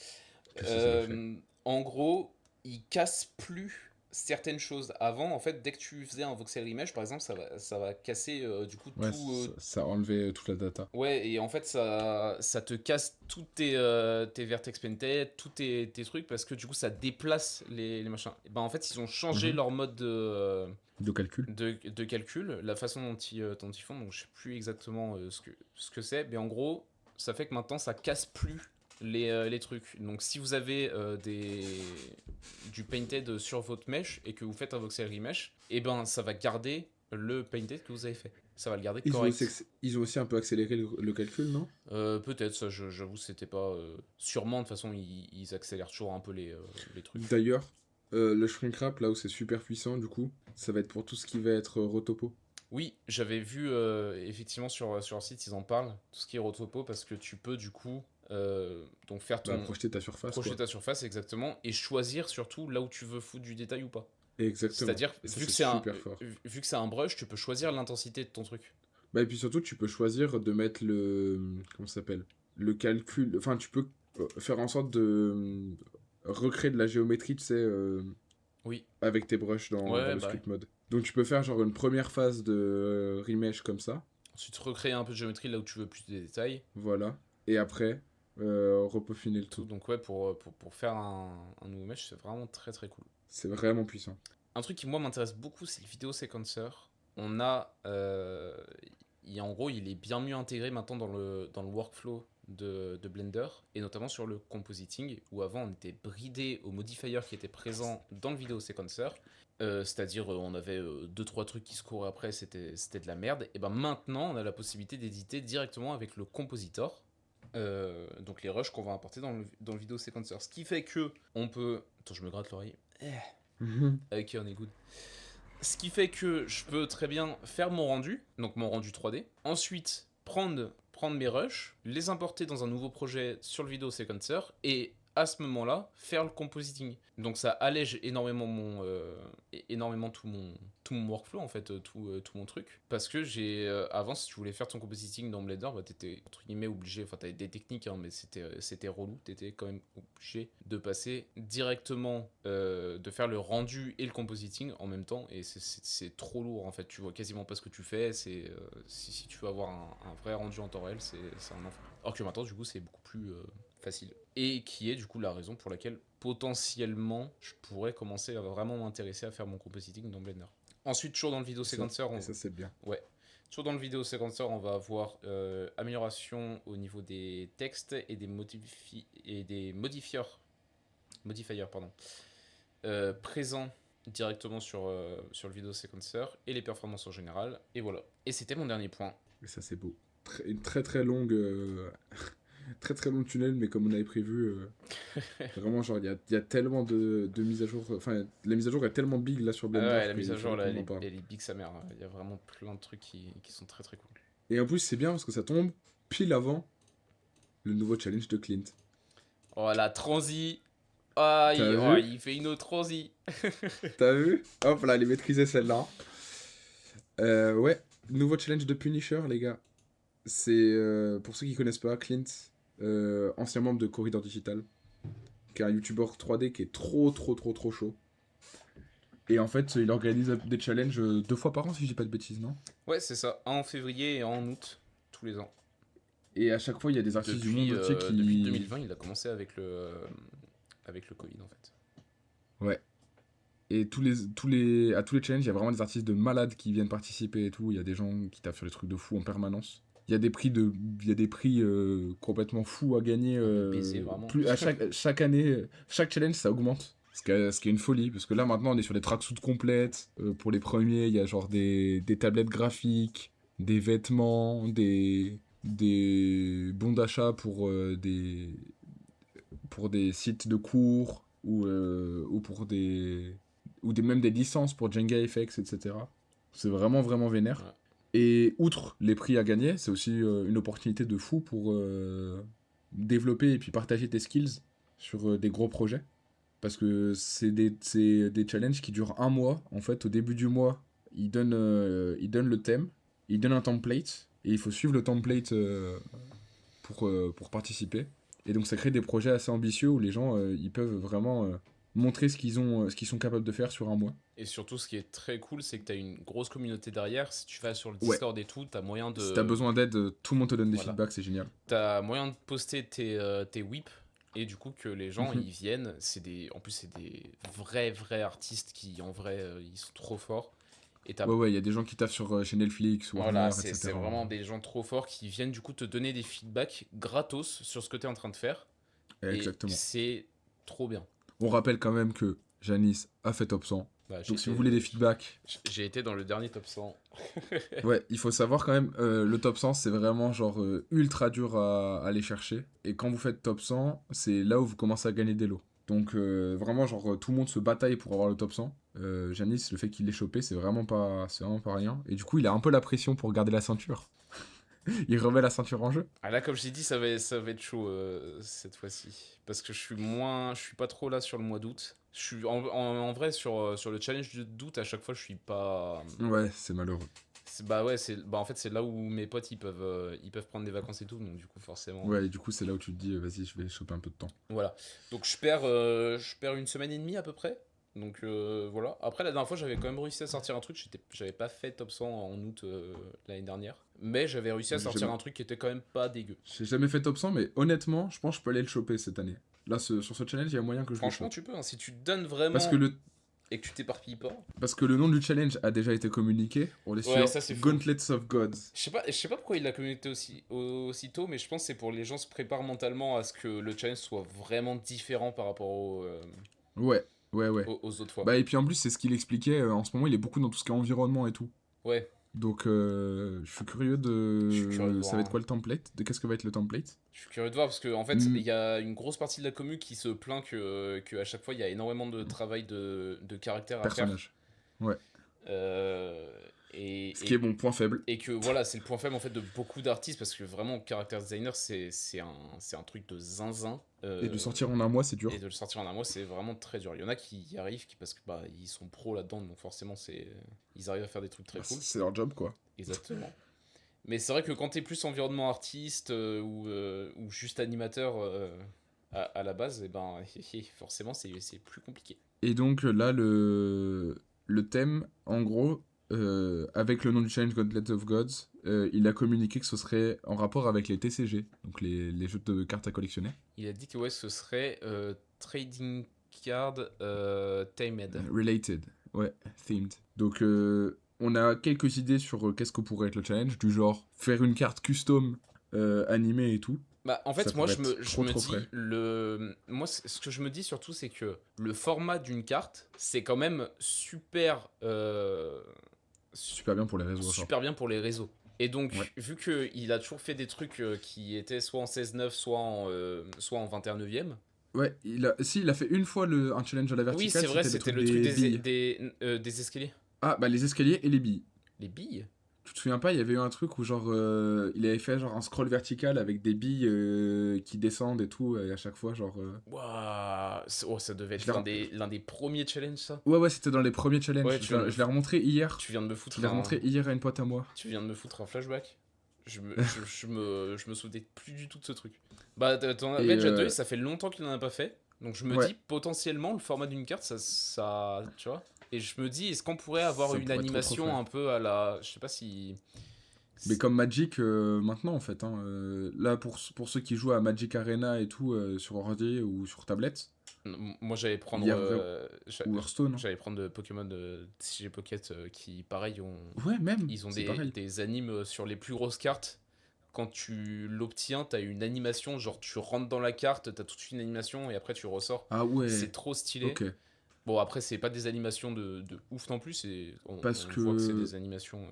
En gros, il casse plus certaines choses. Avant, en fait, dès que tu faisais un voxel remesh, par exemple, ça va casser du coup tout. Ça enlevait toute la data. Ouais, et en fait, ça te casse tous tes vertex painted, tous tes trucs, parce que du coup, ça déplace les machins. Et ben, en fait, ils ont changé leur mode de calcul. De calcul, la façon dont ils font, donc je sais plus exactement ce que c'est, mais en gros, ça fait que maintenant, ça casse plus les trucs. Donc si vous avez du painted sur votre mesh et que vous faites un voxel remesh, et ben ça va garder le painted que vous avez fait. Ça va le garder correct. Ils ont aussi un peu accéléré le calcul, non? Peut-être, ça j'avoue c'était pas... Sûrement, de toute façon, ils accélèrent toujours un peu les trucs. D'ailleurs, le shrink wrap, là où c'est super puissant, du coup, ça va être pour tout ce qui va être rotopo. Oui, j'avais vu effectivement sur leur site, ils en parlent, tout ce qui est rotopo, parce que tu peux du coup... donc faire projeter ta surface. Projeter ta surface, exactement, et choisir surtout là où tu veux foutre du détail ou pas. Exactement. C'est-à-dire, vu que c'est un brush, tu peux choisir l'intensité de ton truc. Bah, et puis surtout, tu peux choisir de mettre comment ça s'appelle? Le calcul. Enfin, tu peux faire en sorte de recréer de la géométrie, tu sais, oui. avec tes brushes dans le sculpt mode. Donc, tu peux faire genre une première phase de remesh comme ça. Ensuite, recréer un peu de géométrie là où tu veux plus de détails. Voilà. Et après, repeaufiner le tout. Donc ouais, pour faire un nouveau mesh, c'est vraiment très très cool. C'est vraiment puissant. Un truc qui moi m'intéresse beaucoup, c'est le vidéo séquenceur. On a... en gros, il est bien mieux intégré maintenant dans le workflow de Blender, et notamment sur le compositing, où avant on était bridé aux modifiers qui étaient présents dans le vidéo séquenceur. C'est-à-dire on avait 2-3 trucs qui se couraient après, c'était de la merde. Et ben maintenant on a la possibilité d'éditer directement avec le compositor. Donc les rushs qu'on va importer dans le vidéo séquenceur. Ce qui fait que on peut... Attends, je me gratte l'oreille. Ok, on est good. Ce qui fait que je peux très bien faire mon rendu, donc mon rendu 3D. Ensuite, prendre mes rushs, les importer dans un nouveau projet sur le vidéo séquenceur, et à ce moment-là, faire le compositing. Donc ça allège énormément tout mon workflow, en fait, tout mon truc. Parce que avant, si tu voulais faire ton compositing dans Blender, bah, t'étais, entre guillemets, obligé, enfin t'avais des techniques, hein, mais c'était relou, t'étais quand même obligé de passer directement, de faire le rendu et le compositing en même temps, et c'est trop lourd, en fait. Tu vois quasiment pas ce que tu fais, si tu veux avoir un vrai rendu en temps réel, c'est un enfer. Alors que maintenant, du coup, c'est beaucoup plus... facile. Et qui est du coup la raison pour laquelle potentiellement je pourrais commencer à vraiment m'intéresser à faire mon compositing dans Blender. Ensuite, toujours dans le vidéo séquenceur, ça c'est bien. Ouais. Toujours dans le vidéo séquenceur, on va avoir amélioration au niveau des textes et des modifiers présents directement sur le vidéo séquenceur, et les performances en général. Et voilà. Et c'était mon dernier point. Et ça c'est beau. Une très très longue... très très long tunnel, mais comme on avait prévu, vraiment, genre, il y a tellement de mises à jour. Enfin, la mise à jour est tellement big là sur Blender. Ouais, la mise à jour, là, elle est big sa mère. Il y a vraiment plein de trucs qui sont très très cool. Et en plus, c'est bien parce que ça tombe pile avant le nouveau challenge de Clint. Oh, la transi. Ah, il fait une autre transi. T'as vu? Hop là, elle est maîtrisée celle-là. Ouais, nouveau challenge de Punisher, les gars. C'est, pour ceux qui connaissent pas, Clint, ancien membre de Corridor Digital, qui est un youtubeur 3D qui est trop chaud. Et en fait, il organise des challenges 2 fois par an, si je dis pas de bêtises, non? Ouais, c'est ça. Un en février et un en août, tous les ans. Et à chaque fois, il y a des artistes du monde entier qui... Depuis 2020, il a commencé avec le Covid, en fait. Ouais. Et à tous les challenges, il y a vraiment des artistes de malades qui viennent participer et tout. Il y a des gens qui tapent sur des trucs de fou en permanence. Il y a des prix complètement fous à gagner. Baiser, vraiment. Chaque année, chaque challenge, ça augmente. Ce qui est une folie, parce que là, maintenant, on est sur des tracksuits complètes. Pour les premiers, il y a genre des tablettes graphiques, des vêtements, des bons d'achat pour des sites de cours ou pour même des licences pour Jenga FX, etc. C'est vraiment vénère. Ouais. Et outre les prix à gagner, c'est aussi une opportunité de fou pour développer et puis partager tes skills sur des gros projets. Parce que c'est des challenges qui durent un mois. En fait, au début du mois, ils donnent le thème, ils donnent un template, et il faut suivre le template pour participer. Et donc ça crée des projets assez ambitieux où les gens ils peuvent vraiment montrer ce qu'ils sont capables de faire sur un mois. Et surtout, ce qui est très cool, c'est que tu as une grosse communauté derrière. Si tu vas sur le Ouais. Discord et tout, tu as moyen de... Si t'as besoin d'aide, tout le monde te donne des Voilà. feedbacks, c'est génial. Tu as moyen de poster tes whips et du coup que les gens ils viennent. En plus, c'est des vrais artistes qui, en vrai, ils sont trop forts. Et Ouais, il y a des gens qui taffent chez Netflix, Warner, voilà, etc. c'est vraiment des gens trop forts qui viennent du coup te donner des feedbacks gratos sur ce que tu es en train de faire. Exactement. Et c'est trop bien. On rappelle quand même que Janice a fait top 100. Donc si vous voulez des feedbacks... J'ai été dans le dernier top 100. Ouais, il faut savoir quand même, le top 100, c'est vraiment genre ultra dur à aller chercher. Et quand vous faites top 100, c'est là où vous commencez à gagner des lots. Donc vraiment, genre, tout le monde se bataille pour avoir le top 100. Janice, le fait qu'il l'ait chopé, c'est vraiment pas rien. Et du coup, il a un peu la pression pour garder la ceinture. Il remet la ceinture en jeu. Ah là, comme je t'ai dit, ça va être chaud cette fois-ci. Parce que je suis pas trop là sur le mois d'août. Je suis en vrai sur le challenge d'août, à chaque fois, je suis pas. Ouais, c'est malheureux. En fait, c'est là où mes potes ils peuvent prendre des vacances et tout, donc du coup, forcément. Ouais, et du coup, c'est là où tu te dis, vas-y, je vais choper un peu de temps. Voilà. Donc je perds une semaine et demie à peu près. Donc voilà. Après, la dernière fois, j'avais quand même réussi à sortir un truc. J'avais pas fait top 100 en août l'année dernière. Mais j'avais réussi à sortir un truc qui était quand même pas dégueu. J'ai jamais fait top 100, mais honnêtement, je pense que je peux aller le choper cette année. Là, sur ce challenge, il y a moyen que je le Franchement, chope. tu peux, hein, si tu te donnes vraiment Parce que et que tu t'éparpilles pas. Parce que le nom du challenge a déjà été communiqué. On est Ouais, sur ça, c'est fou. Gauntlets of Gods. Je sais pas pourquoi il l'a communiqué aussi tôt, mais je pense que c'est pour les gens se préparent mentalement à ce que le challenge soit vraiment différent par rapport Ouais. aux autres fois. Bah, et puis en plus, c'est ce qu'il expliquait. En ce moment, il est beaucoup dans tout ce qui est environnement et tout. Ouais. Donc, je suis curieux de. voir, Ça va être quoi le template? De qu'est-ce que va être le template? Je suis curieux de voir parce qu'en en fait, il y a une grosse partie de la commu qui se plaint que à chaque fois, il y a énormément de travail de caractère à Personnage. Ouais. faire. Ce qui est mon point faible. Et que voilà, c'est le point faible en fait de beaucoup d'artistes parce que vraiment, character designer, c'est un truc de zinzin. Et de sortir en un mois, c'est dur. Et de le sortir en un mois, c'est vraiment très dur. Il y en a qui y arrivent parce que ils sont pros là-dedans, donc forcément, ils arrivent à faire des trucs très cool. C'est leur job, quoi. Exactement. Mais c'est vrai que quand t'es plus environnement artiste ou juste animateur à la base, et ben forcément c'est plus compliqué. Et donc là, le thème, en gros, avec le nom du challenge Gauntlet of Gods, il a communiqué que ce serait en rapport avec les TCG, donc les jeux de cartes à collectionner. Il a dit que ouais, ce serait Trading Card Themed. Related, ouais, themed. Donc on a quelques idées sur qu'est-ce que pourrait être le challenge, du genre faire une carte custom animée et tout. Bah, en fait, Ça moi, pourrait je me être trop dis, frais. moi, ce que je me dis surtout, c'est que le format d'une carte, c'est quand même super Super bien pour les réseaux. super bien pour les réseaux. Et donc, Ouais. vu qu'il a toujours fait des trucs qui étaient soit en 16-9, soit en 21-9e. Ouais, il a fait une fois un challenge à la Oui, verticale. c'est vrai, c'était le truc billes. des escaliers. Ah, bah les escaliers et les billes. Les billes? Tu te souviens pas, il y avait eu un truc où genre il avait fait genre un scroll vertical avec des billes qui descendent et tout, et à chaque fois genre... Waouh, oh, ça devait être l'un des premiers challenges, ça. Ouais, c'était dans les premiers challenges. Ouais, je l'ai remontré hier. Tu viens de me foutre Je l'ai remontré hier à une pote à moi. Tu viens de me foutre un flashback. Je me souvenais plus du tout de ce truc. Bah, en fait, Jet ça fait longtemps qu'il en a pas fait. Donc je me Ouais, dis, potentiellement, le format d'une carte, tu vois. Et je me dis, est-ce qu'on pourrait avoir ça une pourrait être trop animation frais. un peu à la... Je sais pas si... Mais comme Magic maintenant en fait. Hein, là pour ceux qui jouent à Magic Arena et tout sur ordi ou sur tablette, Moi, j'allais il prendre... y a vraiment... Ou Hearthstone. Hein. J'allais prendre de Pokémon de TCG Pocket qui, pareil, Ouais, même, ils ont c'est pareil. des animes sur les plus grosses cartes. Quand tu l'obtiens, t'as une animation, genre tu rentres dans la carte, t'as tout de suite une animation et après tu ressors. Ah C'est ouais, trop stylé. ok. Bon, après, c'est pas des animations de ouf non plus, Parce on voit que c'est que des animations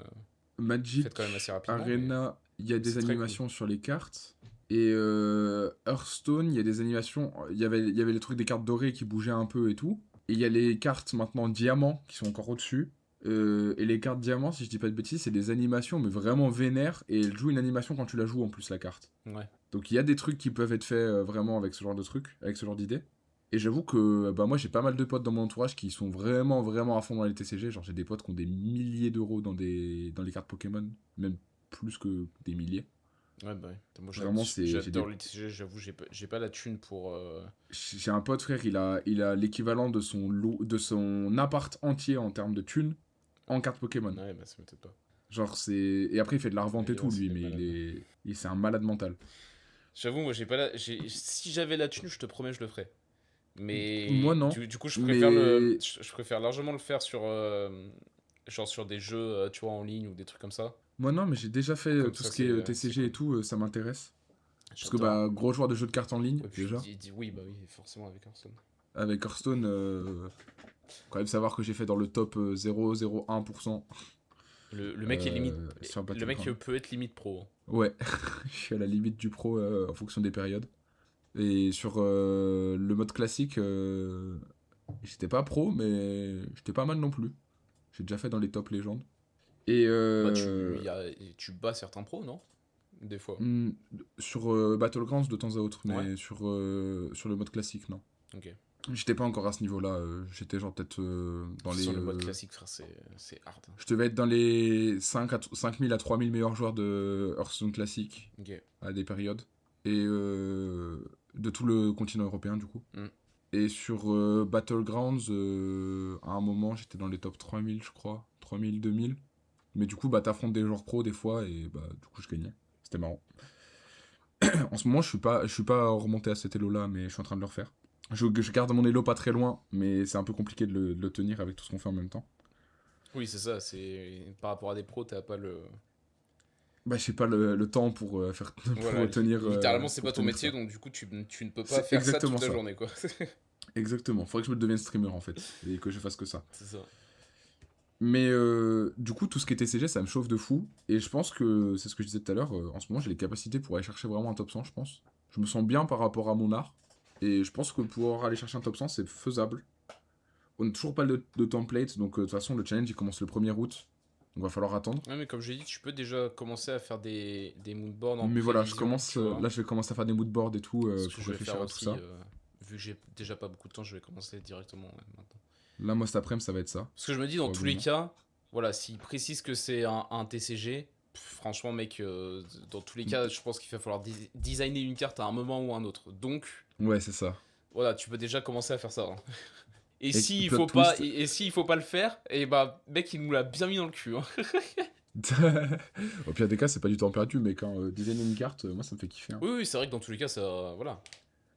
faites quand même assez Magic rapidement, Arena, il y a des c'est très cool. animations sur les cartes. Et Hearthstone, il y a des animations. Il y avait les trucs des cartes dorées qui bougeaient un peu et tout. Et il y a les cartes maintenant diamants qui sont encore au-dessus. Et les cartes diamants, si je dis pas de bêtises, c'est des animations, mais vraiment vénères. Et elles jouent une animation quand tu la joues en plus, la carte. Ouais. Donc il y a des trucs qui peuvent être faits vraiment avec ce genre de trucs, avec ce genre d'idées. Et j'avoue que bah, moi j'ai pas mal de potes dans mon entourage qui sont vraiment vraiment à fond dans les TCG. Genre j'ai des potes qui ont des milliers d'euros dans les cartes Pokémon, même plus que des milliers. Ouais, bah ouais. Moi, Vraiment j'ai j'adore des les TCG, j'avoue, j'ai pas la thune pour. j'ai un pote frère, il a l'équivalent de son appart entier en termes de thunes en cartes Pokémon. Ouais, bah ça m'étonne pas. Genre c'est et après il fait de la revente et tout Ouais, c'est lui, des mais malades. c'est un malade mental. J'avoue, moi, j'ai pas la. Si j'avais la thune, je te promets, je le ferais. Moi Mais non, du coup, mais je préfère largement le faire sur. Genre sur des jeux, tu vois, en ligne ou des trucs comme ça. moi non, mais j'ai déjà fait Comme tout ça, ce qui est c'est TCG et cool. tout, ça m'intéresse. Parce que J'adore. bah gros joueur de jeux de cartes en ligne Et puis, déjà. oui, bah oui, forcément avec Hearthstone. Avec Hearthstone, quand même savoir que j'ai fait dans le top 0,01% Le mec est limite. sur Le mec Battleground. peut être limite pro, hein. Ouais, je suis à la limite du pro en fonction des périodes. Et sur le mode classique, j'étais pas pro, mais j'étais pas mal non plus. J'ai déjà fait dans les top légendes. Et Bah, tu bats certains pros, non? Des fois. hmm, sur Battlegrounds de temps à autre, Ouais. mais sur le mode classique, non. Ok. J'étais pas encore à ce niveau-là. J'étais genre peut-être dans les. Sur le mode classique, frère, c'est hard, hein. Je devais être dans les 5000 à 3000 meilleurs joueurs de Hearthstone classique Ok. à des périodes. Et de tout le continent européen, du coup. Hmm. Et sur Battlegrounds, à un moment, j'étais dans les top 3000, je crois. 3000, 2000. Mais du coup, bah, t'affrontes des joueurs pros des fois, et bah, du coup, je gagnais. C'était marrant. En ce moment, je suis pas remonté à cet elo-là, mais je suis en train de le refaire. Je garde mon elo pas très loin, mais c'est un peu compliqué de le tenir avec tout ce qu'on fait en même temps. Oui, c'est ça. C'est par rapport à des pros, t'as pas le. Bah, j'ai pas le temps pour, Voilà, littéralement, c'est pas pour ton tenir métier, ça. donc du coup, tu ne peux pas C'est faire ça exactement toute la ça. journée, quoi. Exactement. Faudrait que je me devienne streamer en fait. Et que je fasse que ça. C'est ça. Mais du coup, tout ce qui est TCG, ça me chauffe de fou. Et je pense que, c'est ce que je disais tout à l'heure, en ce moment, j'ai les capacités pour aller chercher vraiment un top 100, je pense. Je me sens bien par rapport à mon art. Et je pense que pour aller chercher un top 100, c'est faisable. On n'a toujours pas de template, donc de toute façon, le challenge, il commence le 1er août. Donc va falloir attendre. Ouais, mais comme j'ai dit, tu peux déjà commencer à faire des moodboards en Mais voilà, prévision, tu vois. là, je vais commencer à faire des moodboards et tout Ce que pour je vais faire réfléchir à tout aussi, ça. vu que j'ai déjà pas beaucoup de temps, je vais commencer directement maintenant. Là, moi, cet après-midi, ça va être ça, Parce que je me dis, dans tous les probablement. cas, voilà, s'il précise que c'est un TCG, franchement, mec, dans tous les cas, je pense qu'il va falloir designer une carte à un moment ou un autre. Donc, Ouais, c'est ça. voilà, tu peux déjà commencer à faire ça, hein. Et Et s'il plot faut pas, twist. et s'il faut pas le faire, et bah, mec, il nous l'a bien mis dans le cul, hein. Au pire des cas, c'est pas du temps perdu, mais quand designer une carte, moi, ça me fait kiffer. Hein. Oui, oui, c'est vrai que dans tous les cas, ça, voilà.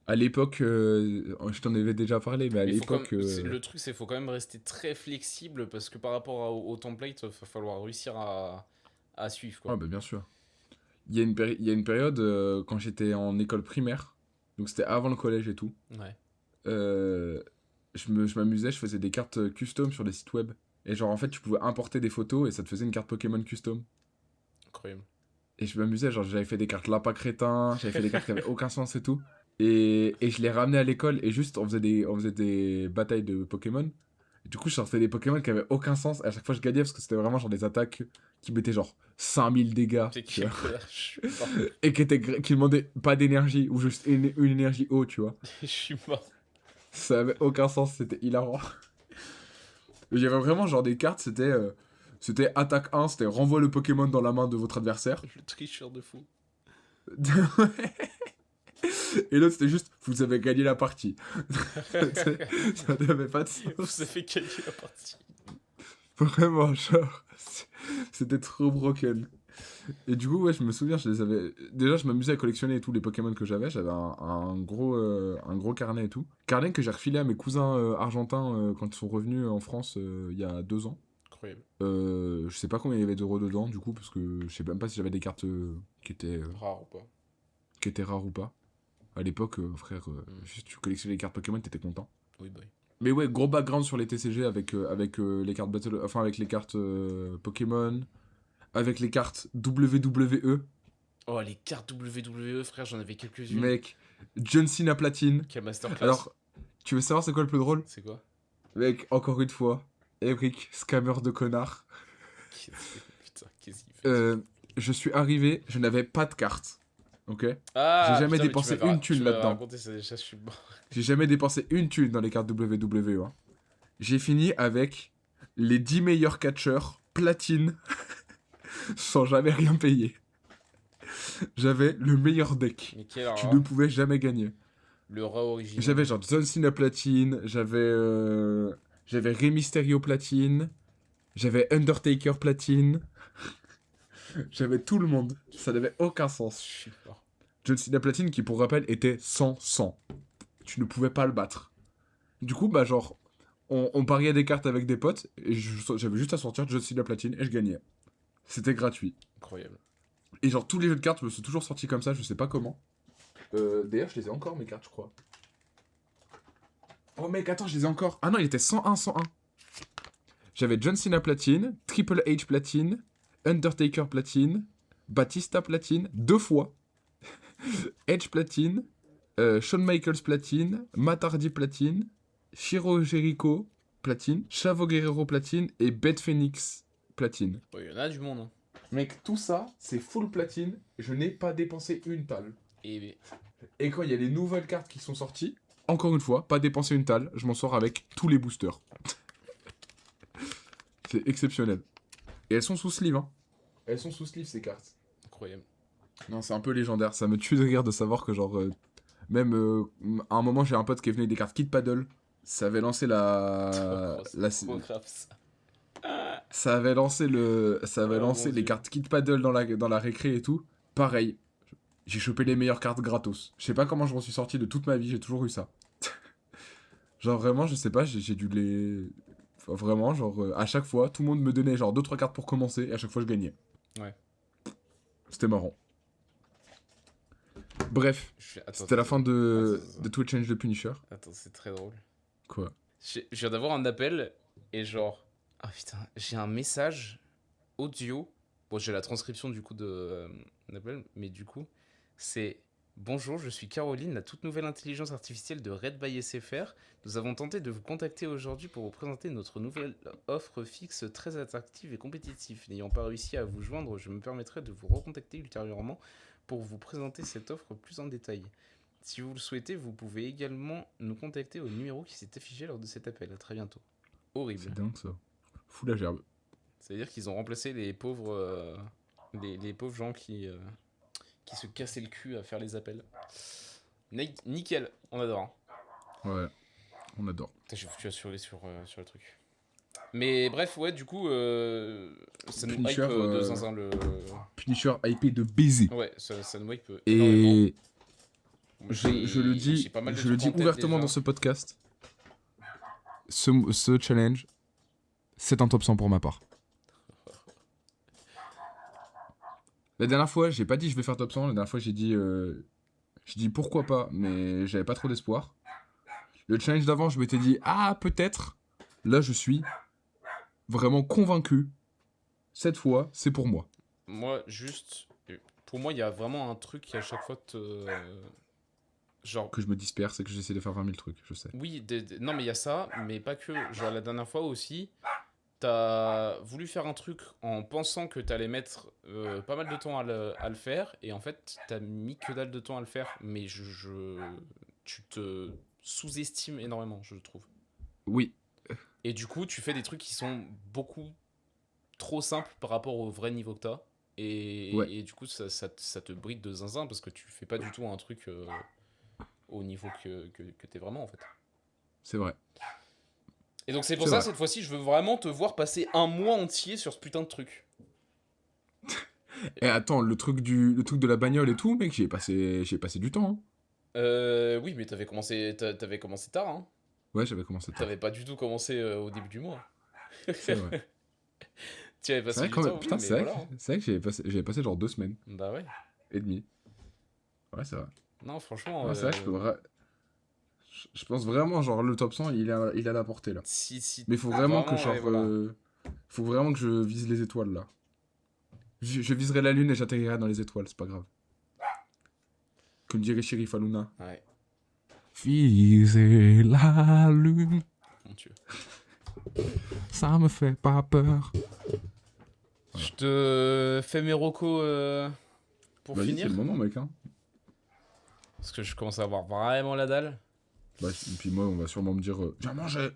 À l'époque, je t'en avais déjà parlé, mais à Mais faut quand même, l'époque, le truc, c'est qu'il faut quand même rester très flexible parce que par rapport au template, il va falloir réussir à suivre, ah quoi. bah bien sûr. Il y a une période quand j'étais en école primaire, donc c'était avant le collège et tout. Ouais, euh, je m'amusais, je faisais des cartes custom sur des sites web. Et genre en fait, tu pouvais importer des photos et ça te faisait une carte Pokémon custom. incroyable. Et je m'amusais, genre j'avais fait des cartes lapin crétin, j'avais fait des cartes qui avaient aucun sens et tout. Et je les ramenais à l'école et juste on faisait des batailles de Pokémon. Et du coup, je sortais des Pokémon qui avaient aucun sens. À chaque fois, je gagnais parce que c'était vraiment genre des attaques qui mettaient genre 5000 dégâts, C'est tu qui vois. je suis mort. Et qui demandaient pas d'énergie ou juste une énergie haute, tu vois. Je suis mort. Ça avait aucun sens, c'était hilarant. Il y avait vraiment genre des cartes, c'était attaque 1, c'était renvoie le Pokémon dans la main de votre adversaire. Le tricheur de fou. Et l'autre, c'était juste, vous avez gagné la partie. Ça n'avait pas de sens. Vous avez gagné la partie. Vraiment, genre, c'était trop broken. Et du coup, ouais, je me souviens, je les avais. Déjà, je m'amusais à collectionner tous les Pokémon que j'avais. J'avais un gros carnet et tout. Carnet que j'ai refilé à mes cousins argentins quand ils sont revenus en France il y a 2 ans. Incroyable. Je sais pas combien il y avait d'euros dedans, du coup, parce que je sais même pas si j'avais des cartes Rare ou pas. qui étaient rares ou pas. À l'époque, frère, si tu collectionnais les cartes Pokémon, t'étais content. Oui, bah oui. Mais ouais, gros background sur les TCG avec les cartes Battle, enfin avec les cartes Pokémon, avec les cartes WWE. Oh, les cartes WWE, frère, j'en avais quelques-unes. Mec, John Cena platine. Quelle masterclass. Alors, tu veux savoir c'est quoi le plus drôle? C'est quoi? Mec, encore une fois, Eric, scammer de connard. Putain, qu'est-ce qu'il fait? Je suis arrivé, je n'avais pas de carte. Ok? Ah, J'ai jamais putain, mais dépensé une thune tu m'avais là-dedans. raconté ça déjà, je suis mort. J'ai jamais dépensé une thune dans les cartes WWE. Hein. J'ai fini avec les 10 meilleurs catcheurs platine sans jamais rien payer. J'avais le meilleur deck. Mais quel Tu rat. ne pouvais jamais gagner. Le rat original. J'avais genre John Cena platine, j'avais Rey Mysterio platine, j'avais Undertaker platine, j'avais tout le monde. Ça n'avait aucun Je sens. suis mort. John Cena platine qui pour rappel était 100-100. Tu ne pouvais pas le battre. Du coup bah genre on pariait des cartes avec des potes et j'avais juste à sortir John Cena platine et je gagnais. C'était gratuit. Incroyable. Et genre tous les jeux de cartes me sont toujours sortis comme ça, je sais pas comment. D'ailleurs je les ai encore mes cartes je crois. Oh mec, attends, je les ai encore. Ah non, il était 101. J'avais John Cena platine, Triple H platine, Undertaker platine, Batista platine, 2 fois, Edge platine, Shawn Michaels platine, Matt Hardy platine, Shiro Jericho platine, Chavo Guerrero platine et Beth Phoenix platine. Oh, il y en a du monde. Hein. Mec, tout ça, c'est full platine. Je n'ai pas dépensé une talle. Et Et quand il y a les nouvelles cartes qui sont sorties, encore une fois, pas dépenser une talle, je m'en sors avec tous les boosters. C'est exceptionnel. Et elles sont sous sleeve, hein. Elles sont sous sleeve ces cartes. incroyable. Non, c'est un peu légendaire. Ça me tue de rire de savoir que, genre, même à un moment, j'ai un pote qui est venu avec des cartes Kid Paddle. Ça avait lancé C'est trop grave ça. Ça avait lancé Oh, lancé mon les Dieu. cartes Kid Paddle dans la récré et tout. Pareil. J'ai chopé les meilleures cartes gratos. Je sais pas comment je m'en suis sorti de toute ma vie, j'ai toujours eu ça. Genre vraiment, je sais pas, j'ai dû les... Enfin, vraiment, genre à chaque fois, tout le monde me donnait genre 2-3 cartes pour commencer et à chaque fois je gagnais. Ouais. C'était marrant. Bref, c'était la fin de Twitch Challenge de Punisher. Attends, c'est très drôle. Quoi? Je viens d'avoir un appel et genre... Ah putain, j'ai un message audio. Bon, j'ai la transcription du coup de l'appel, mais du coup, c'est... Bonjour, je suis Caroline, la toute nouvelle intelligence artificielle de Red by SFR. Nous avons tenté de vous contacter aujourd'hui pour vous présenter notre nouvelle offre fixe très attractive et compétitive. N'ayant pas réussi à vous joindre, je me permettrai de vous recontacter ultérieurement pour vous présenter cette offre plus en détail. Si vous le souhaitez, vous pouvez également nous contacter au numéro qui s'est affiché lors de cet appel. À très bientôt. Horrible. C'est dingue ça. Fou la gerbe. C'est-à-dire qu'ils ont remplacé les pauvres, les pauvres gens qui se cassaient le cul à faire les appels. Nickel, on adore. Hein. Ouais, on adore. Putain, j'ai foutu à sur le truc. Mais bref, ouais, du coup, ça nous Punisher, hype de zinzin le... Punisher hypé de baiser. Ouais, ça nous hype énormément. Et Moi, je le dis, j'ai pas mal de je le trucs dis en tête ouvertement déjà. dans ce podcast. Ce challenge, c'est un top 100 pour ma part. La dernière fois, j'ai pas dit je vais faire top 100. La dernière fois, j'ai dit pourquoi pas, mais j'avais pas trop d'espoir. Le challenge d'avant, je m'étais dit ah peut-être. Là, je suis vraiment convaincu. Cette fois, c'est pour moi. Moi, juste... Pour moi, il y a vraiment un truc qui à chaque fois te... Genre... Que je me disperse et que j'essaie de faire 20 000 trucs, je sais. Oui, non mais il y a ça, mais pas que. Genre la dernière fois aussi, t'as voulu faire un truc en pensant que t'allais mettre pas mal de temps à le faire, et en fait t'as mis que dalle de temps à le faire, mais tu te sous-estimes énormément, je trouve. Oui, Et du coup, tu fais des trucs qui sont beaucoup trop simples par rapport au vrai niveau que t'as. Ouais, Et du coup, ça te bride de zinzin parce que tu fais pas du tout un truc au niveau que t'es vraiment en fait. c'est vrai. Et donc c'est pour C'est ça, vrai. cette fois-ci, je veux vraiment te voir passer un mois entier sur ce putain de truc. Et attends, le truc de la bagnole et tout, mec, j'ai passé du temps, hein. Oui, mais t'avais commencé tard, hein. Ouais, j'avais commencé T'avais tard. pas du tout commencé au début du mois. C'est vrai. Tu avais C'est passé vrai du quand même. temps, oui, Putain, mais voilà, hein. c'est vrai que j'avais passé genre 2 semaines Bah ouais. et demie. Ouais, c'est vrai. Non, franchement, Ouais, c'est vrai que je pense vraiment, genre, le top 100, il a la portée, là. si Mais il faut vraiment que, vraiment, ouais, genre, voilà. faut vraiment que je vise les étoiles, là. Je viserai la lune et j'atterrirai dans les étoiles, c'est pas grave. Comme dirait Shirif Aluna. Ouais, Viser la lune, mon Dieu. ça me fait pas peur. Voilà. Je te fais mes recos pour Vas-y, c'est le finir. moment, mec, hein. Parce que je commence à avoir vraiment la dalle. Bah, et puis moi, on va sûrement me dire, viens manger.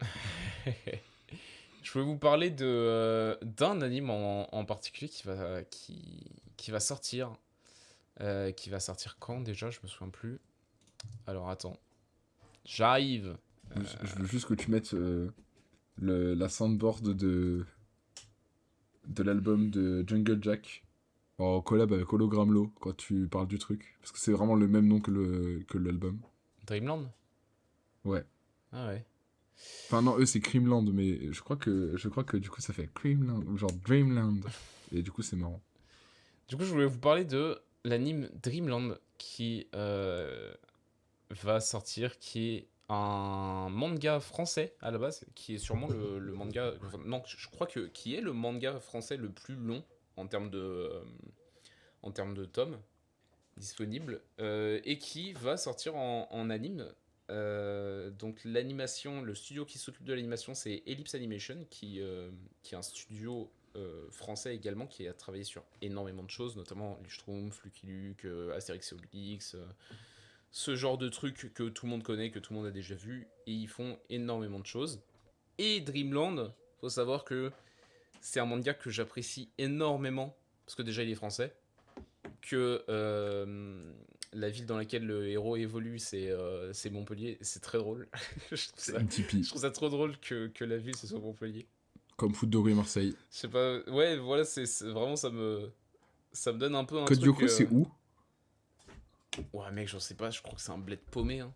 Je voulais vous parler d'un anime en particulier qui va sortir. Qui va sortir quand déjà? Je me souviens plus. Alors attends. J'arrive. Je veux juste que tu mettes la soundboard de l'album de Jungle Jack en collab avec Hologramlo quand tu parles du truc. Parce que c'est vraiment le même nom que l'album. Dreamland? Ouais. Ah ouais. Enfin non, eux c'est Creamland, mais je crois que du coup ça fait Creamland, ou genre Dreamland. Et du coup c'est marrant. Du coup, je voulais vous parler de l'anime Dreamland qui va sortir, qui est un manga français à la base, qui est sûrement le manga. Enfin, non, je crois que qui est le manga français le plus long en en termes de tomes disponibles et qui va sortir en anime. Donc l'animation, le studio qui s'occupe de l'animation, c'est Ellipse Animation, qui est un studio français également, qui a travaillé sur énormément de choses, notamment les Schtroumpfs, Lucky Luke, Astérix et Obélix, ce genre de trucs que tout le monde connaît, que tout le monde a déjà vu, et ils font énormément de choses. Et Dreamland, faut savoir que c'est un manga que j'apprécie énormément, parce que déjà il est français, que la ville dans laquelle le héros évolue, c'est Montpellier. C'est très drôle. C'est MTP. Je trouve ça trop drôle que la ville, ce soit Montpellier. Comme Foot de rue Marseille. Je sais pas. Ouais, voilà, vraiment, ça me donne un peu un Code truc. Lyoko c'est où? Ouais, mec, j'en sais pas. Je crois que c'est un bled paumé. Hein.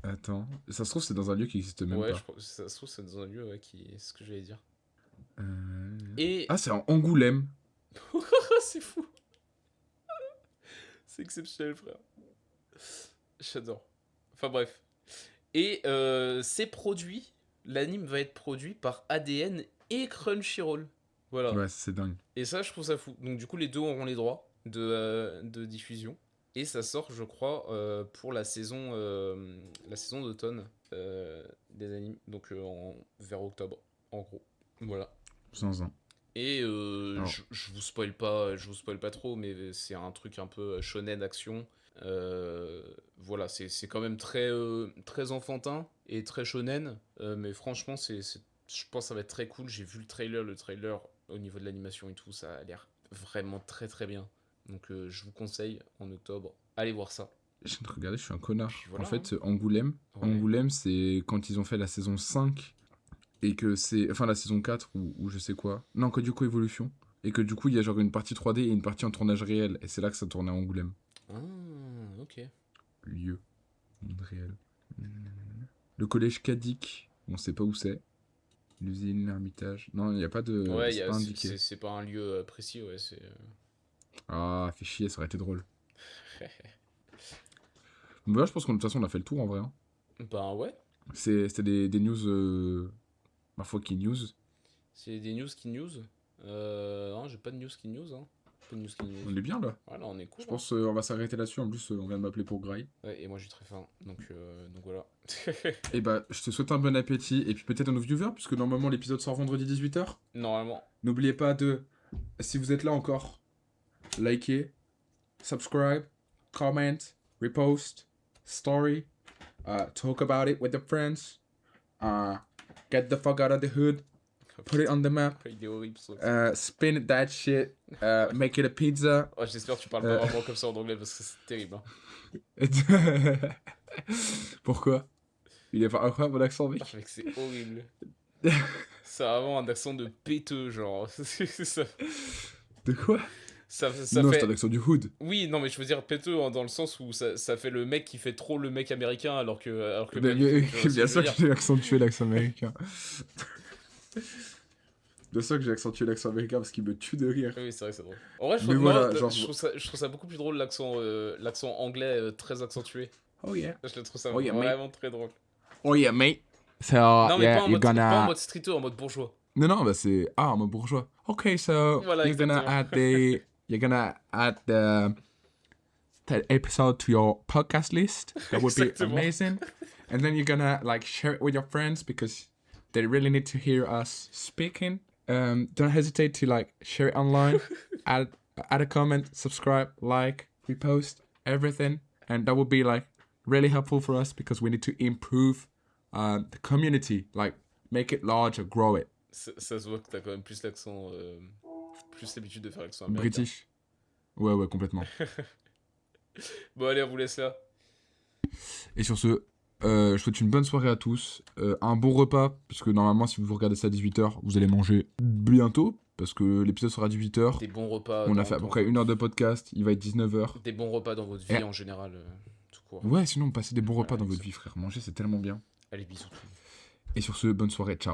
Attends. Ça se trouve c'est dans un lieu qui existe même Ouais, pas. ça se trouve, c'est dans un lieu ouais, qui. C'est ce que j'allais dire. Euh... Et. Ah, c'est en Angoulême. C'est fou. C'est exceptionnel, frère. J'adore. Enfin, bref. Et c'est produit, l'anime va être produit par ADN et Crunchyroll. Voilà. Ouais, c'est dingue. Et ça, je trouve ça fou. Donc du coup, les deux auront les droits de diffusion. Et ça sort, je crois, pour la saison d'automne des animes. Donc vers octobre, en gros. Voilà. Sans un. Et Alors, je vous spoil pas trop, mais c'est un truc un peu shonen action. Voilà, c'est quand même très enfantin et très shonen, mais franchement, je pense que ça va être très cool. J'ai vu le trailer au niveau de l'animation et tout, ça a l'air vraiment très très bien. Donc je vous conseille en octobre, allez voir ça. je viens de regarder, je suis un Puis connard. En voilà, hein. fait, Angoulême, Ouais. Angoulême, c'est quand ils ont fait la saison 5 et que c'est. Enfin, la saison 4 ou je sais quoi. Non, que du coup, Evolution. Et que du coup, il y a genre une partie 3D et une partie en tournage réel. Et c'est là que ça tournait à Angoulême. Ah, ok. Lieu. Monde réel. Le collège Cadic, on sait pas où c'est. L'usine, l'Ermitage. Non, il n'y a pas de. Ouais, C'est pas indiqué. c'est pas un lieu précis, ouais, c'est. Ah, fait chier, ça aurait été drôle. Bon, bah, je pense que de toute façon, on a fait le tour en vrai, hein. Ben ouais, C'était des news. Ma foi qui news. c'est des news qui news. Non, j'ai pas de news qui news, hein. Pas de news qui news. On est bien là. Voilà, on est cool, Je hein. pense on va s'arrêter là-dessus. En plus, on vient de m'appeler pour Grail. Ouais, et moi j'ai très faim, donc voilà. Et bah, je te souhaite un bon appétit. Et puis peut-être à nos viewers, puisque normalement l'épisode sort vendredi 18h. Normalement. N'oubliez pas de, si vous êtes là encore, liker, subscribe, comment, repost, story, talk about it with your friends, get the fuck out of the hood, Put it on the map. Il est horrible, ça. Spin that shit. Make it a pizza. Oh, j'espère que tu parles pas vraiment comme ça en anglais parce que c'est terrible. Hein. Pourquoi? Il est pas incroyable, mon accent, mec. Mec, c'est horrible. C'est vraiment un accent de péteux, genre. ça, De quoi? ça Non, fait... c'est un accent du hood. Oui, non, mais je veux dire péteux hein, dans le sens où ça fait le mec qui fait trop le mec américain alors que Mais, bien sûr que j'ai accentué l'accent américain. Bien sûr que j'ai accentué l'accent américain parce qu'il me tue de rire. Oui, c'est vrai, c'est drôle. En vrai, je trouve ça beaucoup plus drôle l'accent anglais très accentué. Oh yeah. Je le trouve ça Oh yeah, vraiment très drôle. Oh yeah, mate. So, Non, mais yeah, pas en mode streeto, en mode bourgeois. Non, bah c'est... Ah, en mode bourgeois. Okay, so, Voilà, you're gonna exactement. You're gonna add that episode to your podcast list. That would be Exactement. amazing. And then you're gonna, like, share it with your friends because they really need to hear us speaking. Don't hesitate to, like, share it online. add a comment, subscribe, like, repost, everything. And that would be, like, really helpful for us because we need to improve the community. Like, make it larger, grow it. Ça se voit que t'as quand même plus l'accent... plus l'habitude de faire l'accent américain. British. Ouais, complètement. Bon, allez, on vous laisse là. Et sur ce, je souhaite une bonne soirée à tous. Un bon repas, parce que normalement, si vous regardez ça à 18h, vous allez manger bientôt, parce que l'épisode sera à 18h. Des bons repas. On a fait à peu près 1 heure de podcast, il va être 19h. Des bons repas dans votre vie en général, tout court. Ouais, sinon, passez des bons repas dans votre vie, frère. Manger, c'est tellement bien. Allez, bisous. Et sur ce, bonne soirée, ciao.